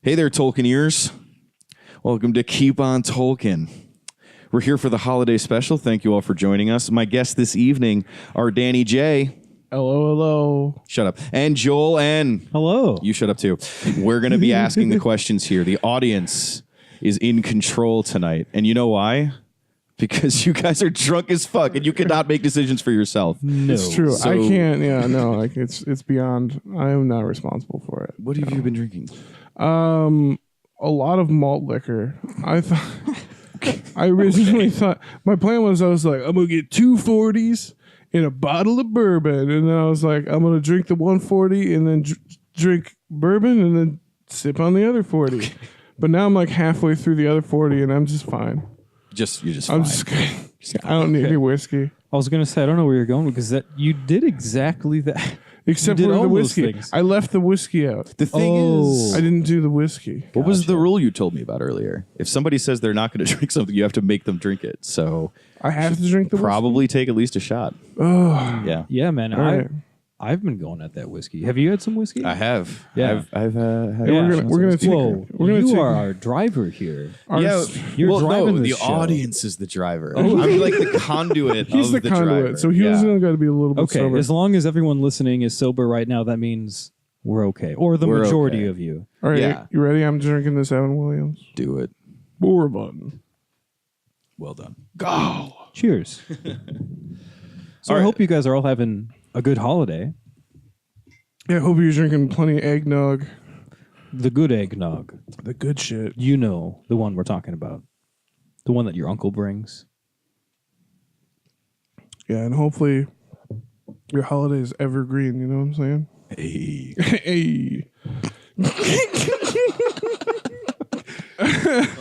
Hey there, Tolkieneers. Welcome to Keep on Tolkien. We're here for the holiday special. Thank you all for joining us. My guests this evening are Danny J. Hello. Shut up. And Joel N. Hello. You shut up too. We're going to be asking the questions here. The audience is in control tonight. And you know why? Because you guys are drunk as fuck and you cannot make decisions for yourself. No. It's true. So- I can't. Yeah, no. Like it's beyond. I am not responsible for it. What have you been drinking? A lot of malt liquor. I thought. I originally thought my plan was I was like I'm gonna get 2 40s and a bottle of bourbon, and then I was like I'm gonna drink the 140 and then drink bourbon and then sip on the other 40. But now I'm like halfway through the other 40 and I'm just fine. You're just I'm fine. just kidding. I don't need any whiskey. I was gonna say I don't know where you're going because that you did exactly that. Except You for did the all those whiskey. things. I left the whiskey out. The thing is, I didn't do the whiskey. what was the rule you told me about earlier? If somebody says they're not going to drink something, you have to make them drink it. So I have to drink the probably take at least a shot. Oh, Yeah, Yeah, man. right. I've been going at that whiskey. Have you had some whiskey? I have. Yeah. I've had. Yeah. we're gonna take. Whoa, We're gonna you take are our driver here. Yeah, You're driving no, this the show. audience is the driver. I'm like the conduit. He's of the conduit, driver. so he's Yeah. got to be a little bit Okay, sober. as long as everyone listening is sober right now, that means we're okay, or the We're majority okay. of you. All right, Yeah. you ready? I'm drinking this Evan Williams Do it. bourbon. Well done. Go. Cheers. So All I right. hope you guys are all having a good holiday. Yeah, I hope you're drinking plenty of eggnog. The good eggnog. The good shit. You know the one we're talking about. The one that your uncle brings. Yeah, and hopefully your holiday is evergreen. You know what I'm saying? Hey. Hey.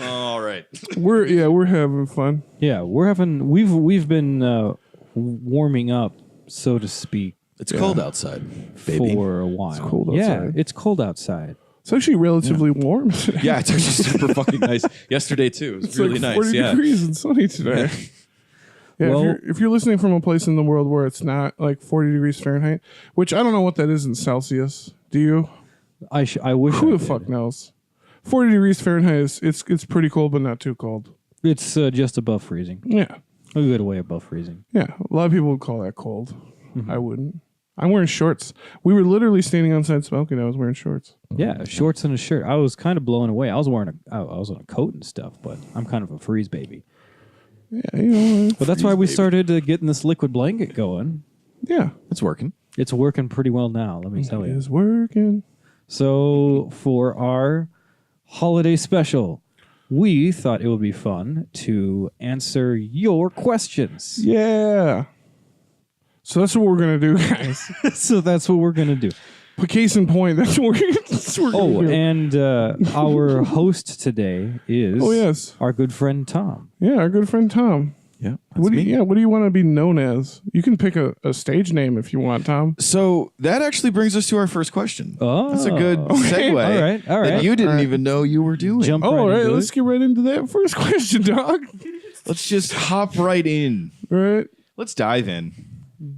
All right. We're having fun. Yeah, we've been warming up, so to speak, It's cold outside, baby. for a while. It's cold Yeah, outside. it's cold outside. It's actually relatively warm today. Yeah, it's actually super fucking nice. Yesterday too. It was It's really like nice. 40 Yeah. degrees and sunny today. Yeah, Well- if you're listening from a place in the world where it's not like 40 degrees Fahrenheit, which I don't know what that is in Celsius. Do you? I wish. Who I the did. fuck knows? 40 degrees Fahrenheit is it's pretty cold, but not too cold. It's just above freezing. Yeah, A good way above freezing. yeah. A lot of people would call that cold. I wouldn't. I'm wearing shorts. We were literally standing outside smoking. I was wearing shorts. Yeah, shorts and a shirt. I was kind of blown away. I was wearing I was on a coat and stuff, but I'm kind of a freeze baby. Yeah, you know. But that's why we started getting this liquid blanket going. Yeah, It's working. It's working pretty well now, let me tell it you. is working. So for our holiday special, we thought it would be fun to answer your questions. Yeah. So that's what we're gonna do, guys. So that's what we're gonna do. But case in point, that's what we're gonna Oh, do. and our host today is Oh, yes. our good friend Tom. Yeah, our good friend Tom. Yeah. What do you want to be known as? You can pick a stage name if you want, Tom. So that actually brings us to our first question. Oh, That's a good segue. All right. That you didn't even know you were doing. Jump Oh, all right right, into let's it. get right into that first question, dog. Let's just hop right in. All right. Let's dive in.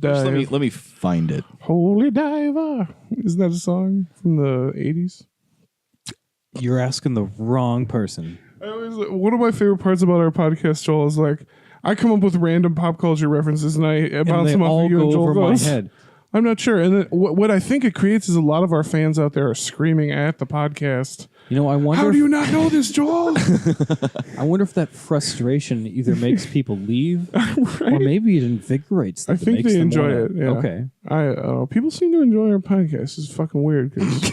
Just Dive. let me find it. Holy Diver. Isn't that a song from the 80s? You're asking the wrong person. One of my favorite parts about our podcast, Joel, is like I come up with random pop culture references and I And bounce they them off all of you go and Joel over my goes. head. I'm not sure. And then what I think it creates is a lot of our fans out there are screaming at the podcast. You know, I wonder. How if, do you not know this, Joel? I wonder if that frustration either makes people leave, or maybe it invigorates them. I think makes they them enjoy wanna- it. Yeah. Okay. I don't know. People seem to enjoy our podcast. It's fucking weird. 'Cause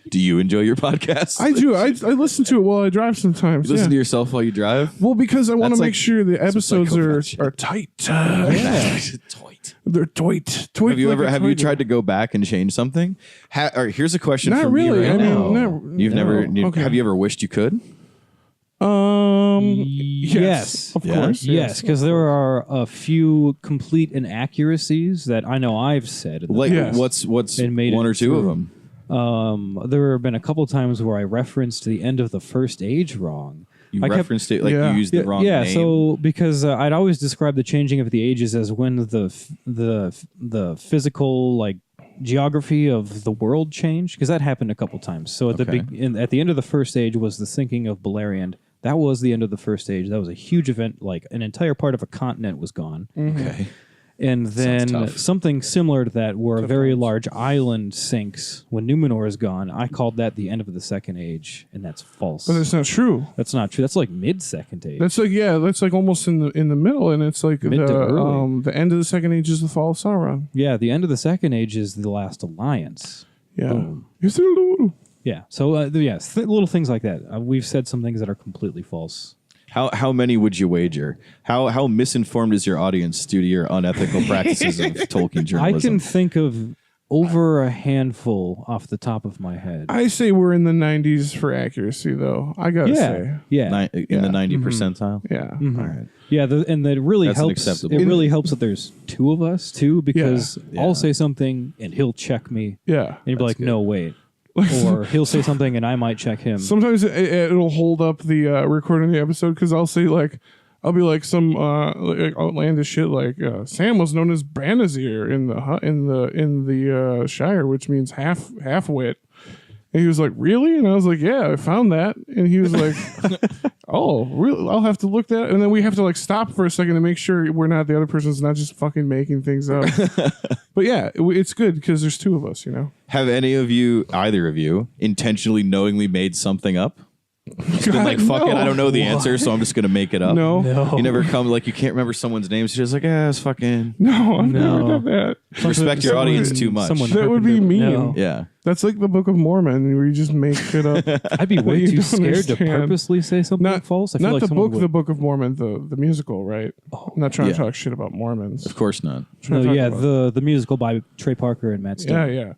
Do you enjoy your podcast? I do. I listen to it while I drive sometimes. You listen to yeah. yourself while you drive. Well, because I want That's to like make sure the episodes psychopath are shit. tight. Yeah. Toit. They're toit. Have you ever tried to go back and change something? All right, here's a question Not from me really. right I mean, now. You've never. Okay. Have you ever wished you could? Yes. Of Yeah. course. Yes, because there are a few complete inaccuracies that I know I've said. In the Like Yes. what's And made one it or two of through. them? There have been a couple times where I referenced the end of the first age wrong. You I kept- referenced it like Yeah. you used the wrong yeah, name. so because I'd always describe the changing of the ages as when the physical like geography of the world changed because that happened a couple times. So at Okay. at the end of the first age was the sinking of Beleriand. That was the end of the first age. That was a huge event. Like an entire part of a continent was gone. Okay. And then tough. something similar to that, where a very large island sinks when Numenor is gone. I called that the end of the second age, and that's false. But that's not true. That's not true. That's like mid second age. That's like almost in the middle, and it's like Mid to early. the end of the second age is the fall of Sauron. Yeah, the end of the second age is the last alliance. Yeah. Boom. Is it a little? Yeah. So yes, little things like that. We've said some things that are completely false. How many would you wager? How misinformed is your audience due to your unethical practices of Tolkien I journalism? can think of over a handful off the top of my head. I say we're in the 90s for accuracy, though. I gotta say, Yeah. In the 90 percentile. yeah. All right. Yeah, and that really That's helps. unacceptable. It really helps that there's two of us too, because Yeah. I'll say something and he'll check me, Yeah. and he'll be like, "No, wait," or he'll say something and I might check him. Sometimes it'll hold up the recording of the episode because I'll say I'll be like some like outlandish shit like Sam was known as Banazir in the Shire, which means half wit. And he was like, "Really?" And I was like, "Yeah, I found that." And he was like, "Oh, really? I'll have to look that." And then we have to like stop for a second to make sure the other person's not just fucking making things up. But yeah, it's good because there's two of us, you know. Have either of you, intentionally, knowingly made something up? It's been like, fuck it, I don't know the answer, so I'm just going to make it up. No. You never come, like, you can't remember someone's name, so you're just like, it's fucking... No, I've never done that. Respect your audience too much. That would be mean. No. Yeah. That's like the Book of Mormon where you just make shit up. I'd be way you too don't scared to understand. purposely say something Not false. I feel not like the someone book, would. the Book of Mormon, the musical, right? I'm not trying Yeah. to talk shit about Mormons. Of course not. Trying to No, talk yeah, about- the musical by Trey Parker and Matt Stone. yeah.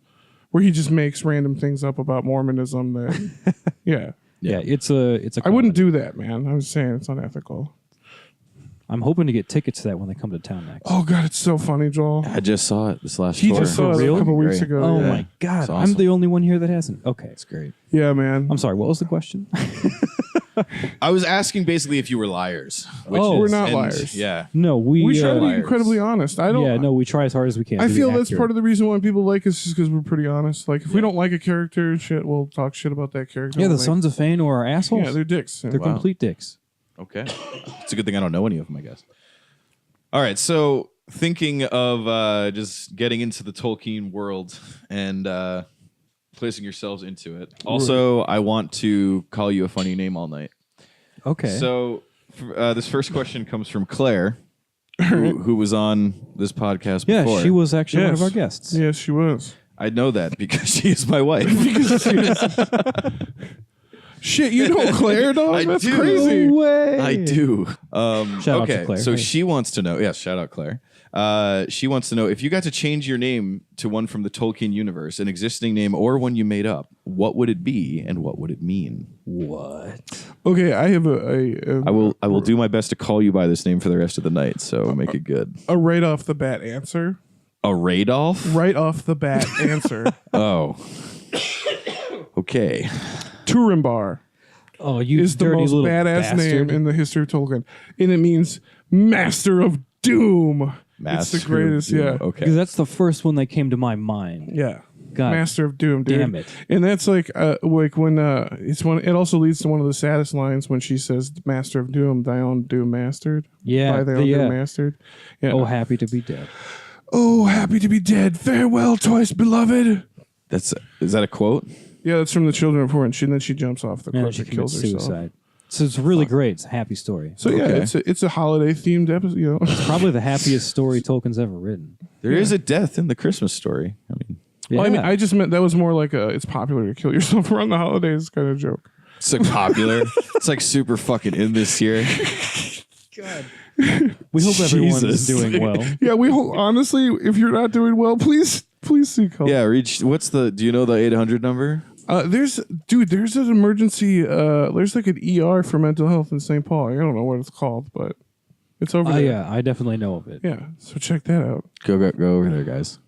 Where he just makes random things up about Mormonism. That, yeah. Yeah, it's a. I wouldn't do that, man. I'm just saying it's unethical. I'm hoping to get tickets to that when they come to town next. Oh God, it's so funny, Joel. I just saw it this last He tour. just saw it real? a couple weeks Great. ago. Oh yeah. my god, It's awesome. I'm the only one here that hasn't. Okay, it's Great. Yeah, man. I'm sorry. What was the question? I was asking basically if you were liars. Which Oh. We're not and- liars. Yeah. No, We try to be liars. incredibly honest. I don't. Yeah, no, we try as hard as we can. I to be feel that's accurate. part of the reason why people like us is because we're pretty honest. Like if we don't like a character and shit, we'll talk shit about that character. Yeah, the We'll make- Sons of Feanor are assholes. Yeah, they're dicks. They're Wow. complete dicks. Okay. It's a good thing I don't know any of them, I guess. All right. So thinking of just getting into the Tolkien world and placing yourselves into it. Also, I want to call you a funny name all night. Okay. So this first question comes from Claire, who was on this podcast yeah, before. she was actually one of Yes. our guests. Yes, she was. I know that because she is my wife. Shit, you know Claire, dog? I That's do. crazy. way. I do. Shout out to Claire. So Hey. she wants to know. Yes, shout out Claire. She wants to know if you got to change your name to one from the Tolkien universe, an existing name or one you made up, what would it be and what would it mean? What? Okay, I have a I will do my best to call you by this name for the rest of the night. So make it good. a right off the bat answer. A Radolf? Right off the bat answer. Oh. Okay. Turambar Oh, you is the dirty most little badass name bastard. in the history of Tolkien, and it means Master of Doom. Master it's the greatest. of Doom. Yeah. Okay. Because that's the first one that came to my mind. Yeah. God Master of Doom, dude. damn it. And that's like when it's one. It also leads to one of the saddest lines when she says, "Master of Doom, thy own doom mastered." Yeah, by thy own doom mastered. Yeah. Oh, happy to be dead. Oh, happy to be dead. Farewell, twice beloved. Is that a quote? Yeah, that's from the Children of Horn. And then she jumps off the And cliff she and kills commits herself. suicide. So it's really great. It's a happy story. So yeah, Okay. it's a holiday themed episode. You know, Probably the happiest story Tolkien's ever written. There is a death in the Christmas story. I mean, Yeah. Well, I mean, I just meant that was more like it's popular to kill yourself around the holidays kind of joke. it's like popular. It's like super fucking in this year. we hope everyone's Jesus. doing well. Yeah, honestly, if you're not doing well, please seek help. Yeah, reach. Do you know the 800 number? There's an emergency. There's like an ER for mental health in St. Paul. I don't know what it's called, but it's over there. Yeah, I definitely know of it. Yeah, so check that out. Go over there, guys.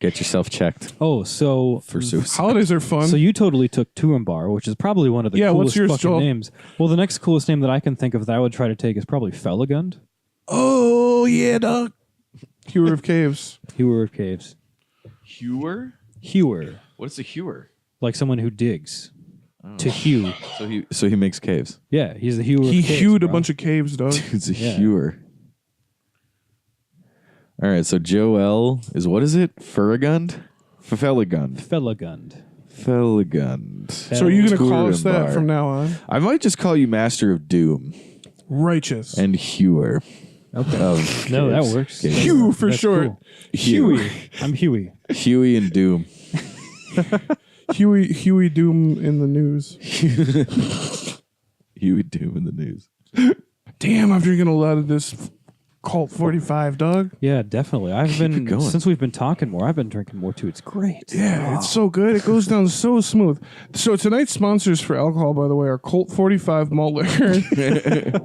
Get yourself checked Oh, so for suicide. Holidays are fun. so you totally took Turambar, which is probably one of the Yeah, coolest what's yours, fucking Joel? names. Well, the next coolest name that I can think of that I would try to take is probably Felagund, Oh yeah, dog. Hewer of Caves. Hewer of Caves. Hewer? Hewer, What's a hewer? like someone who digs. To hew. So he makes caves. Yeah, he's the hewer. He of caves, hewed a bro. bunch of caves, dog. Dude's a Yeah. hewer. All right, so Joel is what is it? Ferragund? Felagund. Felagund. Felagund. So are you going to call us that Turambar. from now on? I might just call you Master of Doom Righteous. and Hewer. Okay. Of No, that caves. works. Caves. Hugh for That's short. cool. Huey. I'm Huey. Huey and Doom. Huey Doom in the news. Huey Doom in the news. Damn, I'm drinking a lot of this Colt 45, dog. Yeah, definitely. I've been going. since we've been talking more. I've been drinking more too. It's great. Yeah, it's so good. It goes down so smooth. So tonight's sponsors for alcohol, by the way, are Colt 45 malt liquor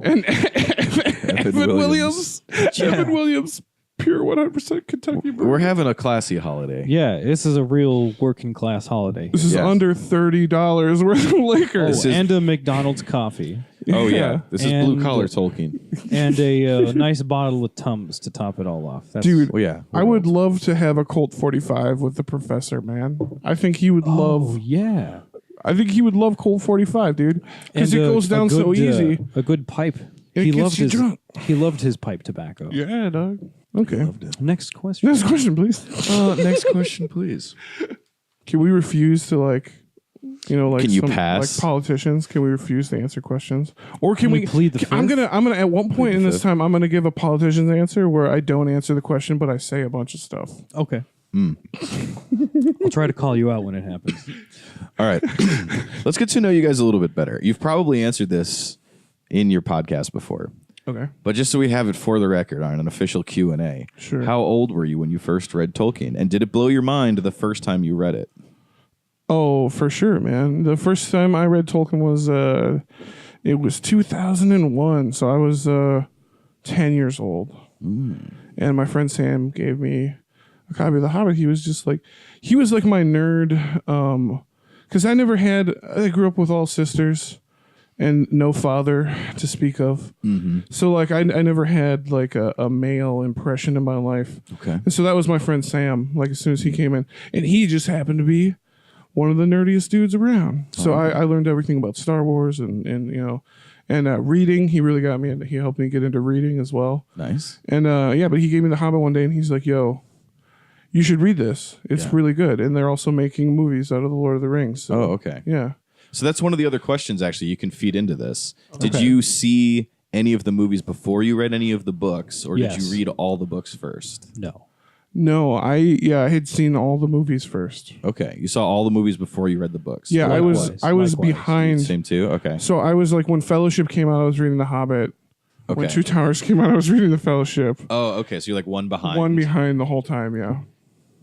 and Evan Williams. Evan Williams, pure 100% Kentucky bourbon. We're having a classy holiday. Yeah, this is a real working class holiday. This is Yes. under $30 worth of liquor. Oh, This is- and a McDonald's coffee Oh, yeah. Yeah. This is And- blue collar Tolkien. and a nice bottle of Tums to top it all off. That's, Dude, Well, yeah. I would love to have a Colt 45 with the professor, man. I think he would Oh love. yeah, I think he would love Colt 45, dude, because it And goes down so good, easy. A good pipe. It He gets loved you his. drunk. He loved his pipe tobacco. Yeah, dog. Okay. Next question. Next question, please. Next question, please. Can we refuse to like Can you some, pass? like politicians? Can we refuse to answer questions, or can we plead the I'm fifth? gonna at one point in this fifth. time I'm gonna give a politician's answer where I don't answer the question but I say a bunch of stuff. Okay. I'll try to call you out when it happens. All right. Let's get to know you guys a little bit better. You've probably answered this in your podcast before. Okay. But just so we have it for the record on an official Q&A. Sure. How old were you when you first read Tolkien? And did it blow your mind the first time you read it? Oh, for sure, man. The first time I read Tolkien was it was 2001, so I was 10 years old. And my friend Sam gave me a copy of The Hobbit. He was like my nerd cuz I grew up with all sisters and no father to speak of. So like I never had like a male impression in my life. Okay. And so that was my friend Sam, like as soon as he came in. And he just happened to be one of the nerdiest dudes around. So I learned everything about Star Wars and reading. He really got me into, he helped me get into reading as well. Nice. And but he gave me The Hobbit one day and he's like, yo, you should read this. It's Yeah. really good. And they're also making movies out of The Lord of the Rings. So, Oh, okay. yeah. So that's one of the other questions, actually, you can feed into this. Did Okay. you see any of the movies before you read any of the books, or did Yes. you read all the books first? No. No, I had seen all the movies first. Okay. You saw all the movies before you read the books. Yeah, I was Likewise. behind. Same too? Okay. So I was like when Fellowship came out, I was reading The Hobbit. When Okay. Two Towers came out, I was reading The Fellowship. Oh, okay. So you're like one behind. One behind the whole time, yeah.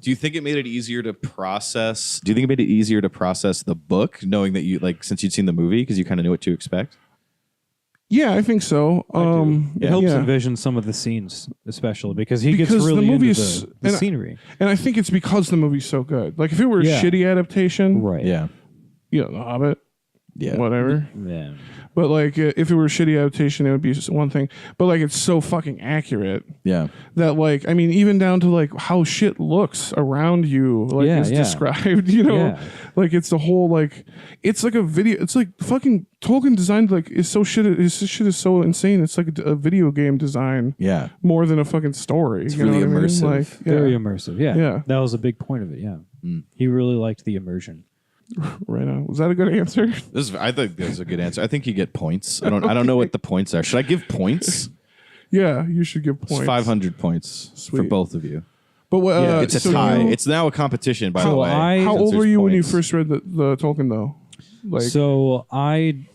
Do you think it made it easier to process? Do you think it made it easier to process the book, knowing that since you'd seen the movie, because you kind of knew what to expect? Yeah, I think so. It helps yeah. envision some of the scenes, especially because he Because gets the really movies- into the and I- scenery. And I think it's because the movie's so good. Like if it were a Yeah. shitty adaptation, Right. Yeah. The Hobbit, Yeah. whatever. Yeah. But like if it were a shitty adaptation, it would be one thing. But like it's so fucking accurate Yeah. that like I mean even down to like how shit looks around you like Yeah, is yeah. described. Yeah. Like it's the whole like it's like a video. It's like fucking Tolkien designed like is so shit. His shit is so insane. It's like a video game design Yeah. more than a fucking story. It's you know really what I mean? immersive. Like, yeah. Very immersive. Yeah. Yeah. That was a big point of it. Yeah. He really liked the immersion. Right on. Was that a good answer? I think that's a good answer. I think you get points. I don't know what the points are. Should I give points? Yeah, you should give It's points. 500 points for Sweet. both of you. But what? Yeah, It's a so tie. you- It's now a competition, by the So way. I- how since old were there's you when you points. first read the Tolkien though? Like So I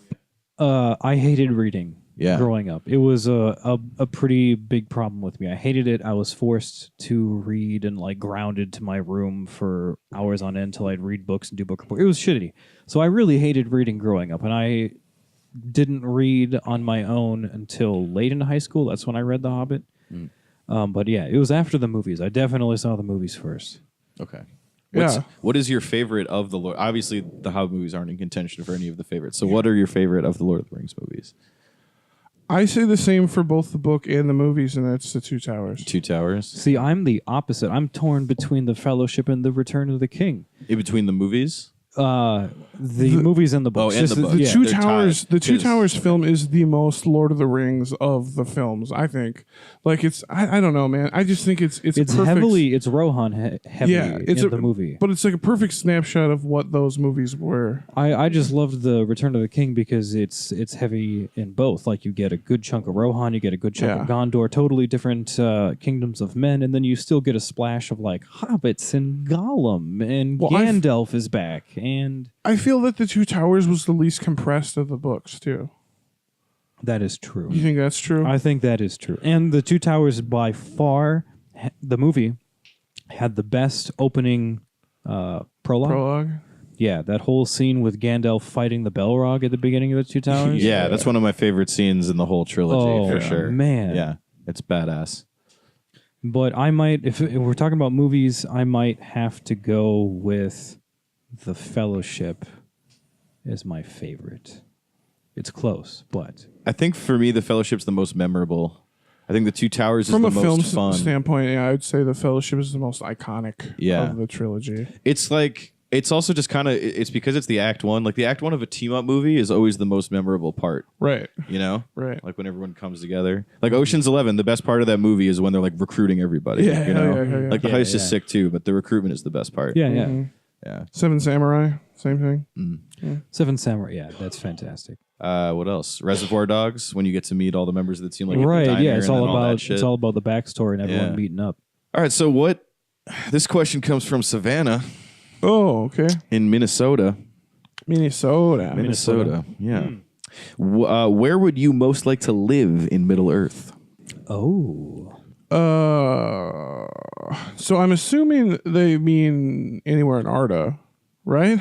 hated reading Yeah. growing up. It was a pretty big problem with me. I hated it. I was forced to read and like grounded to my room for hours on end till I'd read books and do book report. It was shitty. So I really hated reading growing up, and I didn't read on my own until late in high school. That's when I read The Hobbit. But yeah, it was after the movies. I definitely saw the movies first. Okay. Yeah. What is your favorite of the Lord? Obviously, the Hobbit movies aren't in contention for any of the favorites. So, what are your favorite of the Lord of the Rings movies? I say the same for both the book and the movies, and that's the Two Towers. Two Towers. See, I'm the opposite. I'm torn between the Fellowship and the Return of the King. In between the movies? The movies and the books. and the Just books. The Yeah, Two they're Towers. tied, The Two 'cause- Towers film is the most Lord of the Rings of the films. I think. Like it's. I don't know, man. I just think it's It's perfect, heavily. It's Rohan heavy it's in the movie. but it's like a perfect snapshot of what those movies were. I just loved the Return of the King because it's heavy in both. Like you get a good chunk of Rohan, you get a good chunk of Gondor, totally different kingdoms of men, and then you still get a splash of like hobbits and Gollum and Well, Gandalf is back and I feel that the Two Towers was the least compressed of the books too. that is true. You think that's true? I think that is true. And the Two Towers by far, the movie had the best opening prologue. Prologue. Yeah, that whole scene with Gandalf fighting the Balrog at the beginning of the Two Towers. Yeah, that's one of my favorite scenes in the whole trilogy, Oh, for sure. man. Yeah, it's badass. But I might, if we're talking about movies, I might have to go with The Fellowship as my favorite. It's close, but I think for me, The Fellowship's the most memorable. I think The Two Towers From is a the film most fun. standpoint, yeah, I'd say The Fellowship is the most iconic Yeah. of the trilogy. It's like, it's also just kind of, it's because it's the act one. Like the act one of a team up movie is always the most memorable part, Right. you know? Right. Like when everyone comes together. Like Ocean's 11, the best part of that movie is when they're like recruiting everybody. Yeah, you know? yeah. Like the Yeah, heist yeah. is sick too, but the recruitment is the best part. yeah, yeah. Mhm. Yeah. Seven Samurai, same thing. Seven Samurai, yeah, that's fantastic. What else? Reservoir Dogs, when you get to meet all the members of the team, like at the Right, diner yeah, it's and all then that about shit. the backstory and everyone Yeah. meeting up. All right, so what? This question comes from Savannah Oh, okay. in Minnesota. Minnesota. Yeah. Where would you most like to live in Middle Earth? Oh, So I'm assuming they mean anywhere in Arda, right?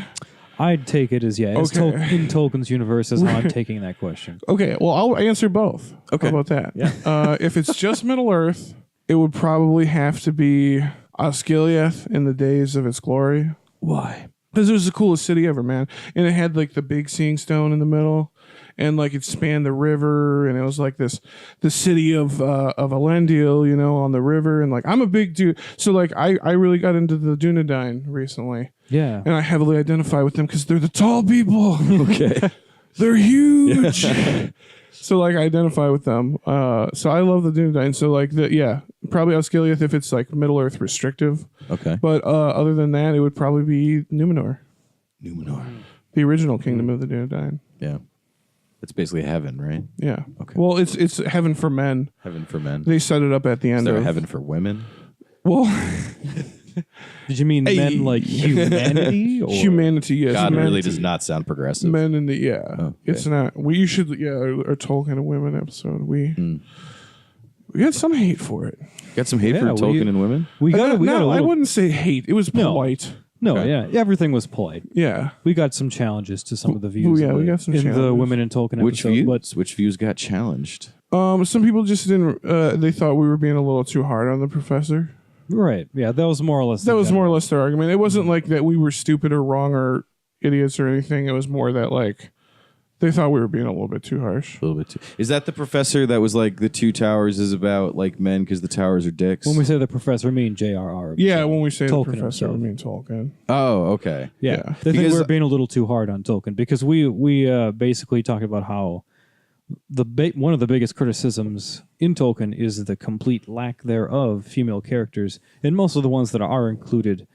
I'd take it as yeah. As Okay. in Tolkien's universe is how I'm taking that question. Okay, well, I'll answer both. Okay. How about that? Yeah. If it's just Middle Earth, it would probably have to be Osgiliath in the days of its glory. Why? Because it was the coolest city ever, man. And it had like the big seeing stone in the middle. And like it spanned the river, and it was like the city of Elendil, you know, on the river. And like I'm a big dude, so like I really got into the Dunedain recently, Yeah, and I heavily identify with them because they're the tall people. Okay. They're huge. So like I identify with them. So I love the Dunedain. So like probably Osgiliath if it's like Middle Earth restrictive. Okay. But other than that, it would probably be Numenor, Numenor. the original kingdom of the Dunedain. Yeah. It's basically heaven, right? Yeah. Okay. Well, it's heaven for men. Heaven for men. They set it up at the Is end there of a heaven for women? Well, did you mean men like humanity? Or? humanity. Yes, God men, really does not sound progressive. Men in the okay. It's not. We should our Tolkien and women episode. We got some hate for it. Got some hate Yeah, for Tolkien and women? We got a I little. wouldn't say hate. It was No. polite. No, Okay. yeah, everything was polite. Yeah. We got some challenges to some of the views. yeah, in we the- got some in the challenges. women in Tolkien Which episode. views? Which views got challenged? Some people just didn't. They thought we were being a little too hard on the professor. Right, yeah, that was more or less. That was more or less their argument. It wasn't like that we were stupid or wrong or idiots or anything. It was more that like they thought we were being a little bit too harsh. A little bit too. Is that the professor that was like the Two Towers is about like men because the towers are dicks? When we say the professor, I mean J.R.R. Yeah, when we say Tolkien the professor, himself. we mean Tolkien. Oh, okay. Yeah, Yeah. they think Because- we're being a little too hard on Tolkien because we basically talk about how one of the biggest criticisms in Tolkien is the complete lack thereof female characters, and most of the ones that are included,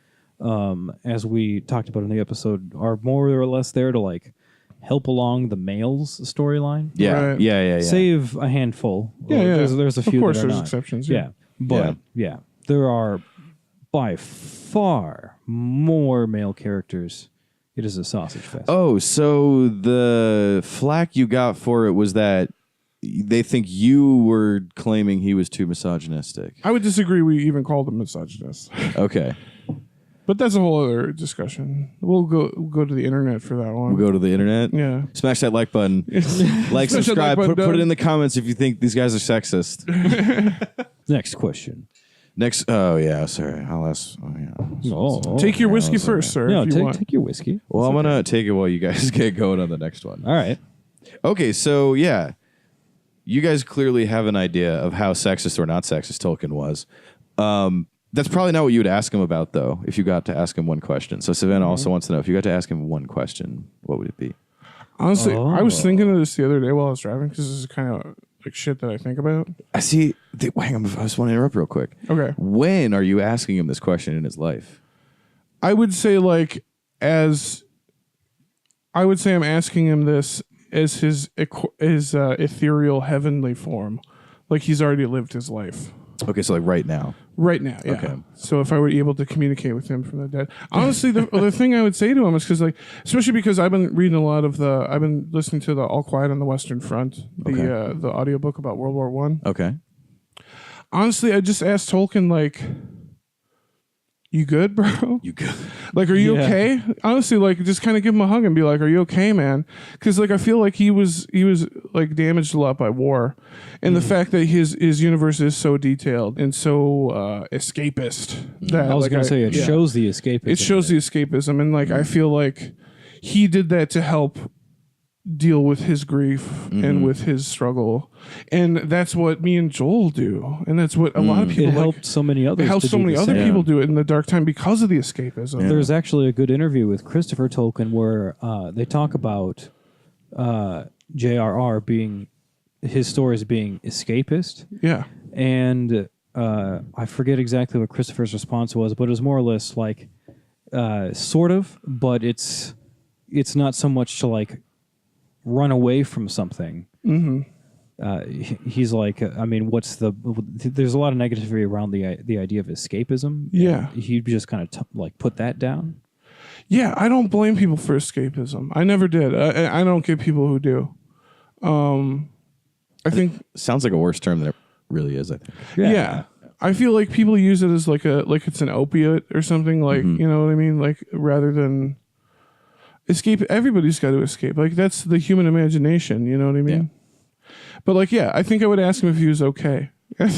as we talked about in the episode, are more or less there to like help along the male's storyline. Yeah. Right. Yeah. Save a handful. Yeah. There's a few. Of course, that are there's not. exceptions. Yeah, but yeah, there are by far more male characters. It is a sausage fest. Oh, so the flack you got for it was that they think you were claiming he was too misogynistic. I would disagree. We even called him misogynist, Okay. but that's a whole other discussion. We'll go to the internet for that one. We'll go to the internet. Yeah. Smash that like button. Like, Smash that subscribe. like Put button, it in Doug. the comments if you think these guys are sexist. Next question. Next. Oh, yeah. Sorry. I'll ask. Oh, yeah. Oh, Take your yeah, whiskey that's first, sir. no, if you want. take your whiskey. Well, I'm going to take it while you guys get going on the next one. All right. Okay. So, yeah. you guys clearly have an idea of how sexist or not sexist Tolkien was. That's probably not what you would ask him about, though, if you got to ask him one question. So Savannah also wants to know, if you got to ask him one question, what would it be? Honestly, I was thinking of this the other day while I was driving because this is kind of like shit that I think about. I see. Hang on, I just want to interrupt real quick. Okay. When are you asking him this question in his life? I would say I'm asking him this as his ethereal heavenly form. Like he's already lived his life. Okay, so like right now. Right now, yeah. Okay. So if I were able to communicate with him from the dead, honestly, the thing I would say to him is because, like, especially because I've been reading I've been listening to the All Quiet on the Western Front, the audiobook about World War One. Okay. Honestly, I just asked Tolkien, like, you good, bro? You good? Like, are you okay? Honestly, like, just kind of give him a hug and be like, are you okay, man? Because, like, I feel like he was like damaged a lot by war, and the fact that his universe is so detailed and so escapist. That, I was going to say it shows the escapism. It shows the escapism, and like I feel like he did that to help deal with his grief and with his struggle, and that's what me and Joel do, and that's what a lot of people. It helped so many others. It helped so many other people do it in the dark time because of the escapism. Yeah. There's actually a good interview with Christopher Tolkien where they talk about J.R.R. being his stories being escapist. Yeah, and I forget exactly what Christopher's response was, but it was more or less like sort of, but it's not so much to like run away from something. He's like, I mean, there's a lot of negativity around the idea of escapism. Yeah. He just kind of like put that down. Yeah, I don't blame people for escapism. I never did. I don't get people who do. I think Sounds like a worse term than it really is, I think. yeah. I feel like people use it as like it's an opiate or something, like, you know what I mean? Like rather than escape, everybody's got to escape. Like that's the human imagination, you know what I mean? Yeah. But like, yeah, I think I would ask him if he was okay. I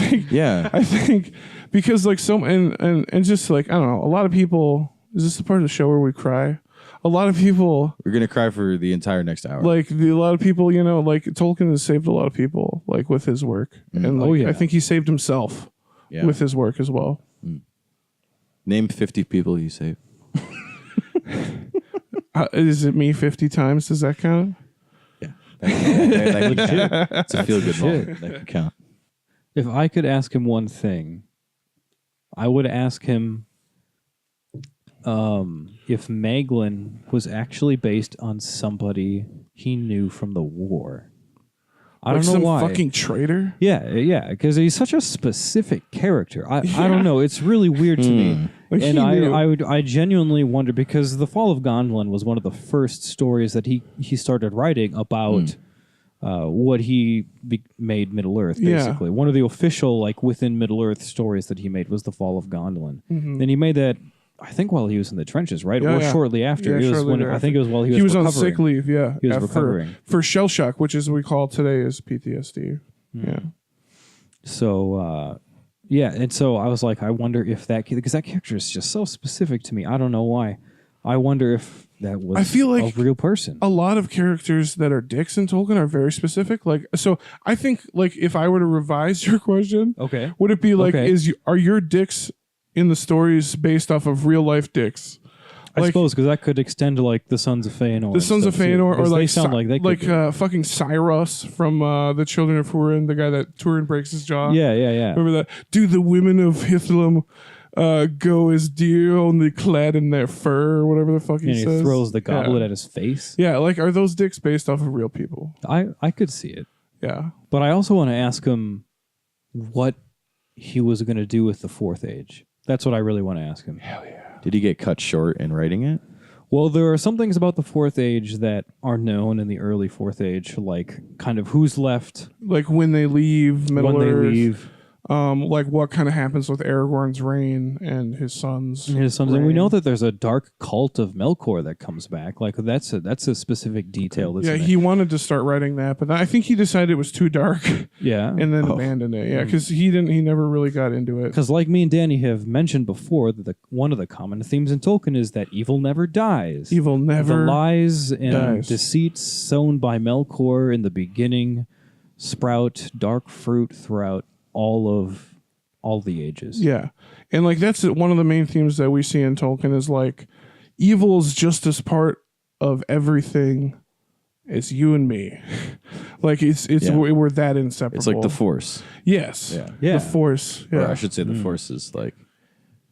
think because like and just like, I don't know, a lot of people, is this the part of the show where we cry? A lot of people, We're gonna cry for the entire next hour. like a lot of people, you know, like Tolkien has saved a lot of people, like with his work, and like, I think he saved himself with his work as well. Name 50 people you saved. Is it me 50 times? Does that count? Yeah, that can count. It's a feel good moment. That can count. If I could ask him one thing, I would ask him if Maeglin was actually based on somebody he knew from the war. I don't know some why. Fucking traitor. Yeah, because he's such a specific character. I don't know. It's really weird to me, Like, and he knew. I genuinely wonder, because The Fall of Gondolin was one of the first stories that he started writing about what he made Middle Earth. Basically, one of the official like within Middle Earth stories that he made was The Fall of Gondolin, and he made that. I think while he was in the trenches, right? Yeah, or shortly after. Yeah, It was shortly when, thereafter. I think it was while he was on recovering. sick leave, yeah. He was recovering. For shell shock, which is what we call today as PTSD. Yeah. So, and so I was like, I wonder if because that character is just so specific to me. I don't know why. I wonder if that was I feel like a real person. A lot of characters that are dicks in Tolkien are very specific. Like, so I think, like, if I were to revise your question, Okay. would it be like, Okay. are your dicks in the stories based off of real life dicks? I suppose because that could extend to like the Sons of Feanor. The Sons of Feanor, or they like sound like they could be. fucking Cyrus from the Children of Húrin, the guy that Turin breaks his jaw. Yeah. Remember that? Do the women of Hithlum go as deer, only clad in their fur, or whatever the fuck he And says? he throws the goblet at his face. Yeah, like, are those dicks based off of real people? I could see it, Yeah. but I also want to ask him what he was going to do with the Fourth Age. That's what I really want to ask him. Hell yeah. Did he get cut short in writing it? Well, there are some things about the Fourth Age that are known in the early Fourth Age, like kind of who's left Like when they leave Middle when Earth. they leave. Like what kind of happens with Aragorn's reign and his sons. And his sons, and we reign. know that there's a dark cult of Melkor that comes back. Like that's a specific detail. That's Yeah, in it. he wanted to start writing that, but I think he decided it was too dark yeah, and then abandoned it. Yeah, because he never really got into it. because like me and Danny have mentioned before, that one of the common themes in Tolkien is that evil never dies. Evil never the lies and dies. deceits sown by Melkor in the beginning sprout dark fruit throughout all the ages. Yeah. And like that's one of the main themes that we see in Tolkien is like evil is just as part of everything as you and me. Like it's we're that inseparable. It's like the Force. Yes. Yeah. The Force. Or Yeah. I should say the Force is like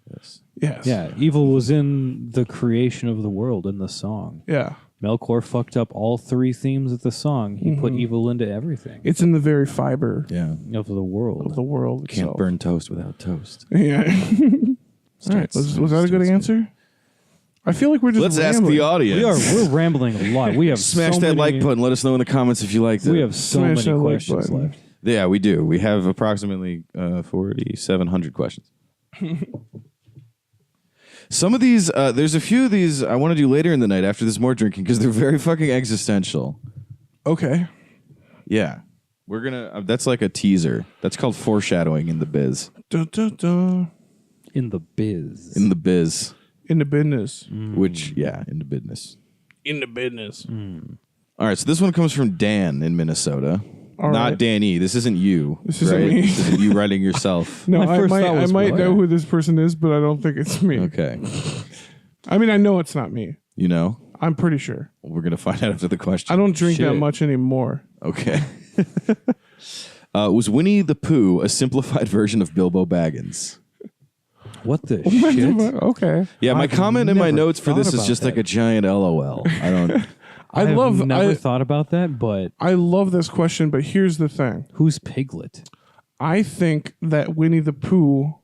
this. Yes. Yeah, evil was in the creation of the world in the song. Yeah. Melkor fucked up all 3 themes of the song. He put evil into everything It's in the very fiber Yeah. of the world. of the world Can't itself. burn toast without toast. Yeah. All right. Was that a good answer? I feel like we're just Let's ask rambling. the audience. We're rambling a lot. We have Smash so that many, like button. Let us know in the comments if you liked it. We have so Smash many that like questions button. left. Yeah, we do. We have approximately 4,700 questions. Some of these, there's a few of these I want to do later in the night after there's more drinking because they're very fucking existential. Okay. Yeah. We're going to, that's like a teaser. That's called foreshadowing in the biz. Dun, dun, dun. In the biz. In the biz. In the business. Which, yeah, in the business. In the business. All right, so this one comes from Dan in Minnesota. All Not right. Danny. This isn't you. This isn't me. This isn't you writing yourself. No, My I first might, thought I was, might what? know who this person is, but I don't think it's me. Okay. I mean, I know it's not me. You know? I'm pretty sure. We're going to find out after the question. I don't drink that Shit. much anymore. Okay. Was Winnie the Pooh a simplified version of Bilbo Baggins? What the shit? Okay. Yeah, my I've comment in my never notes for thought this is about just like that. a giant LOL. I don't. I have love never thought about that, but I love this question, but here's the thing. who's Piglet? I think that Winnie the Pooh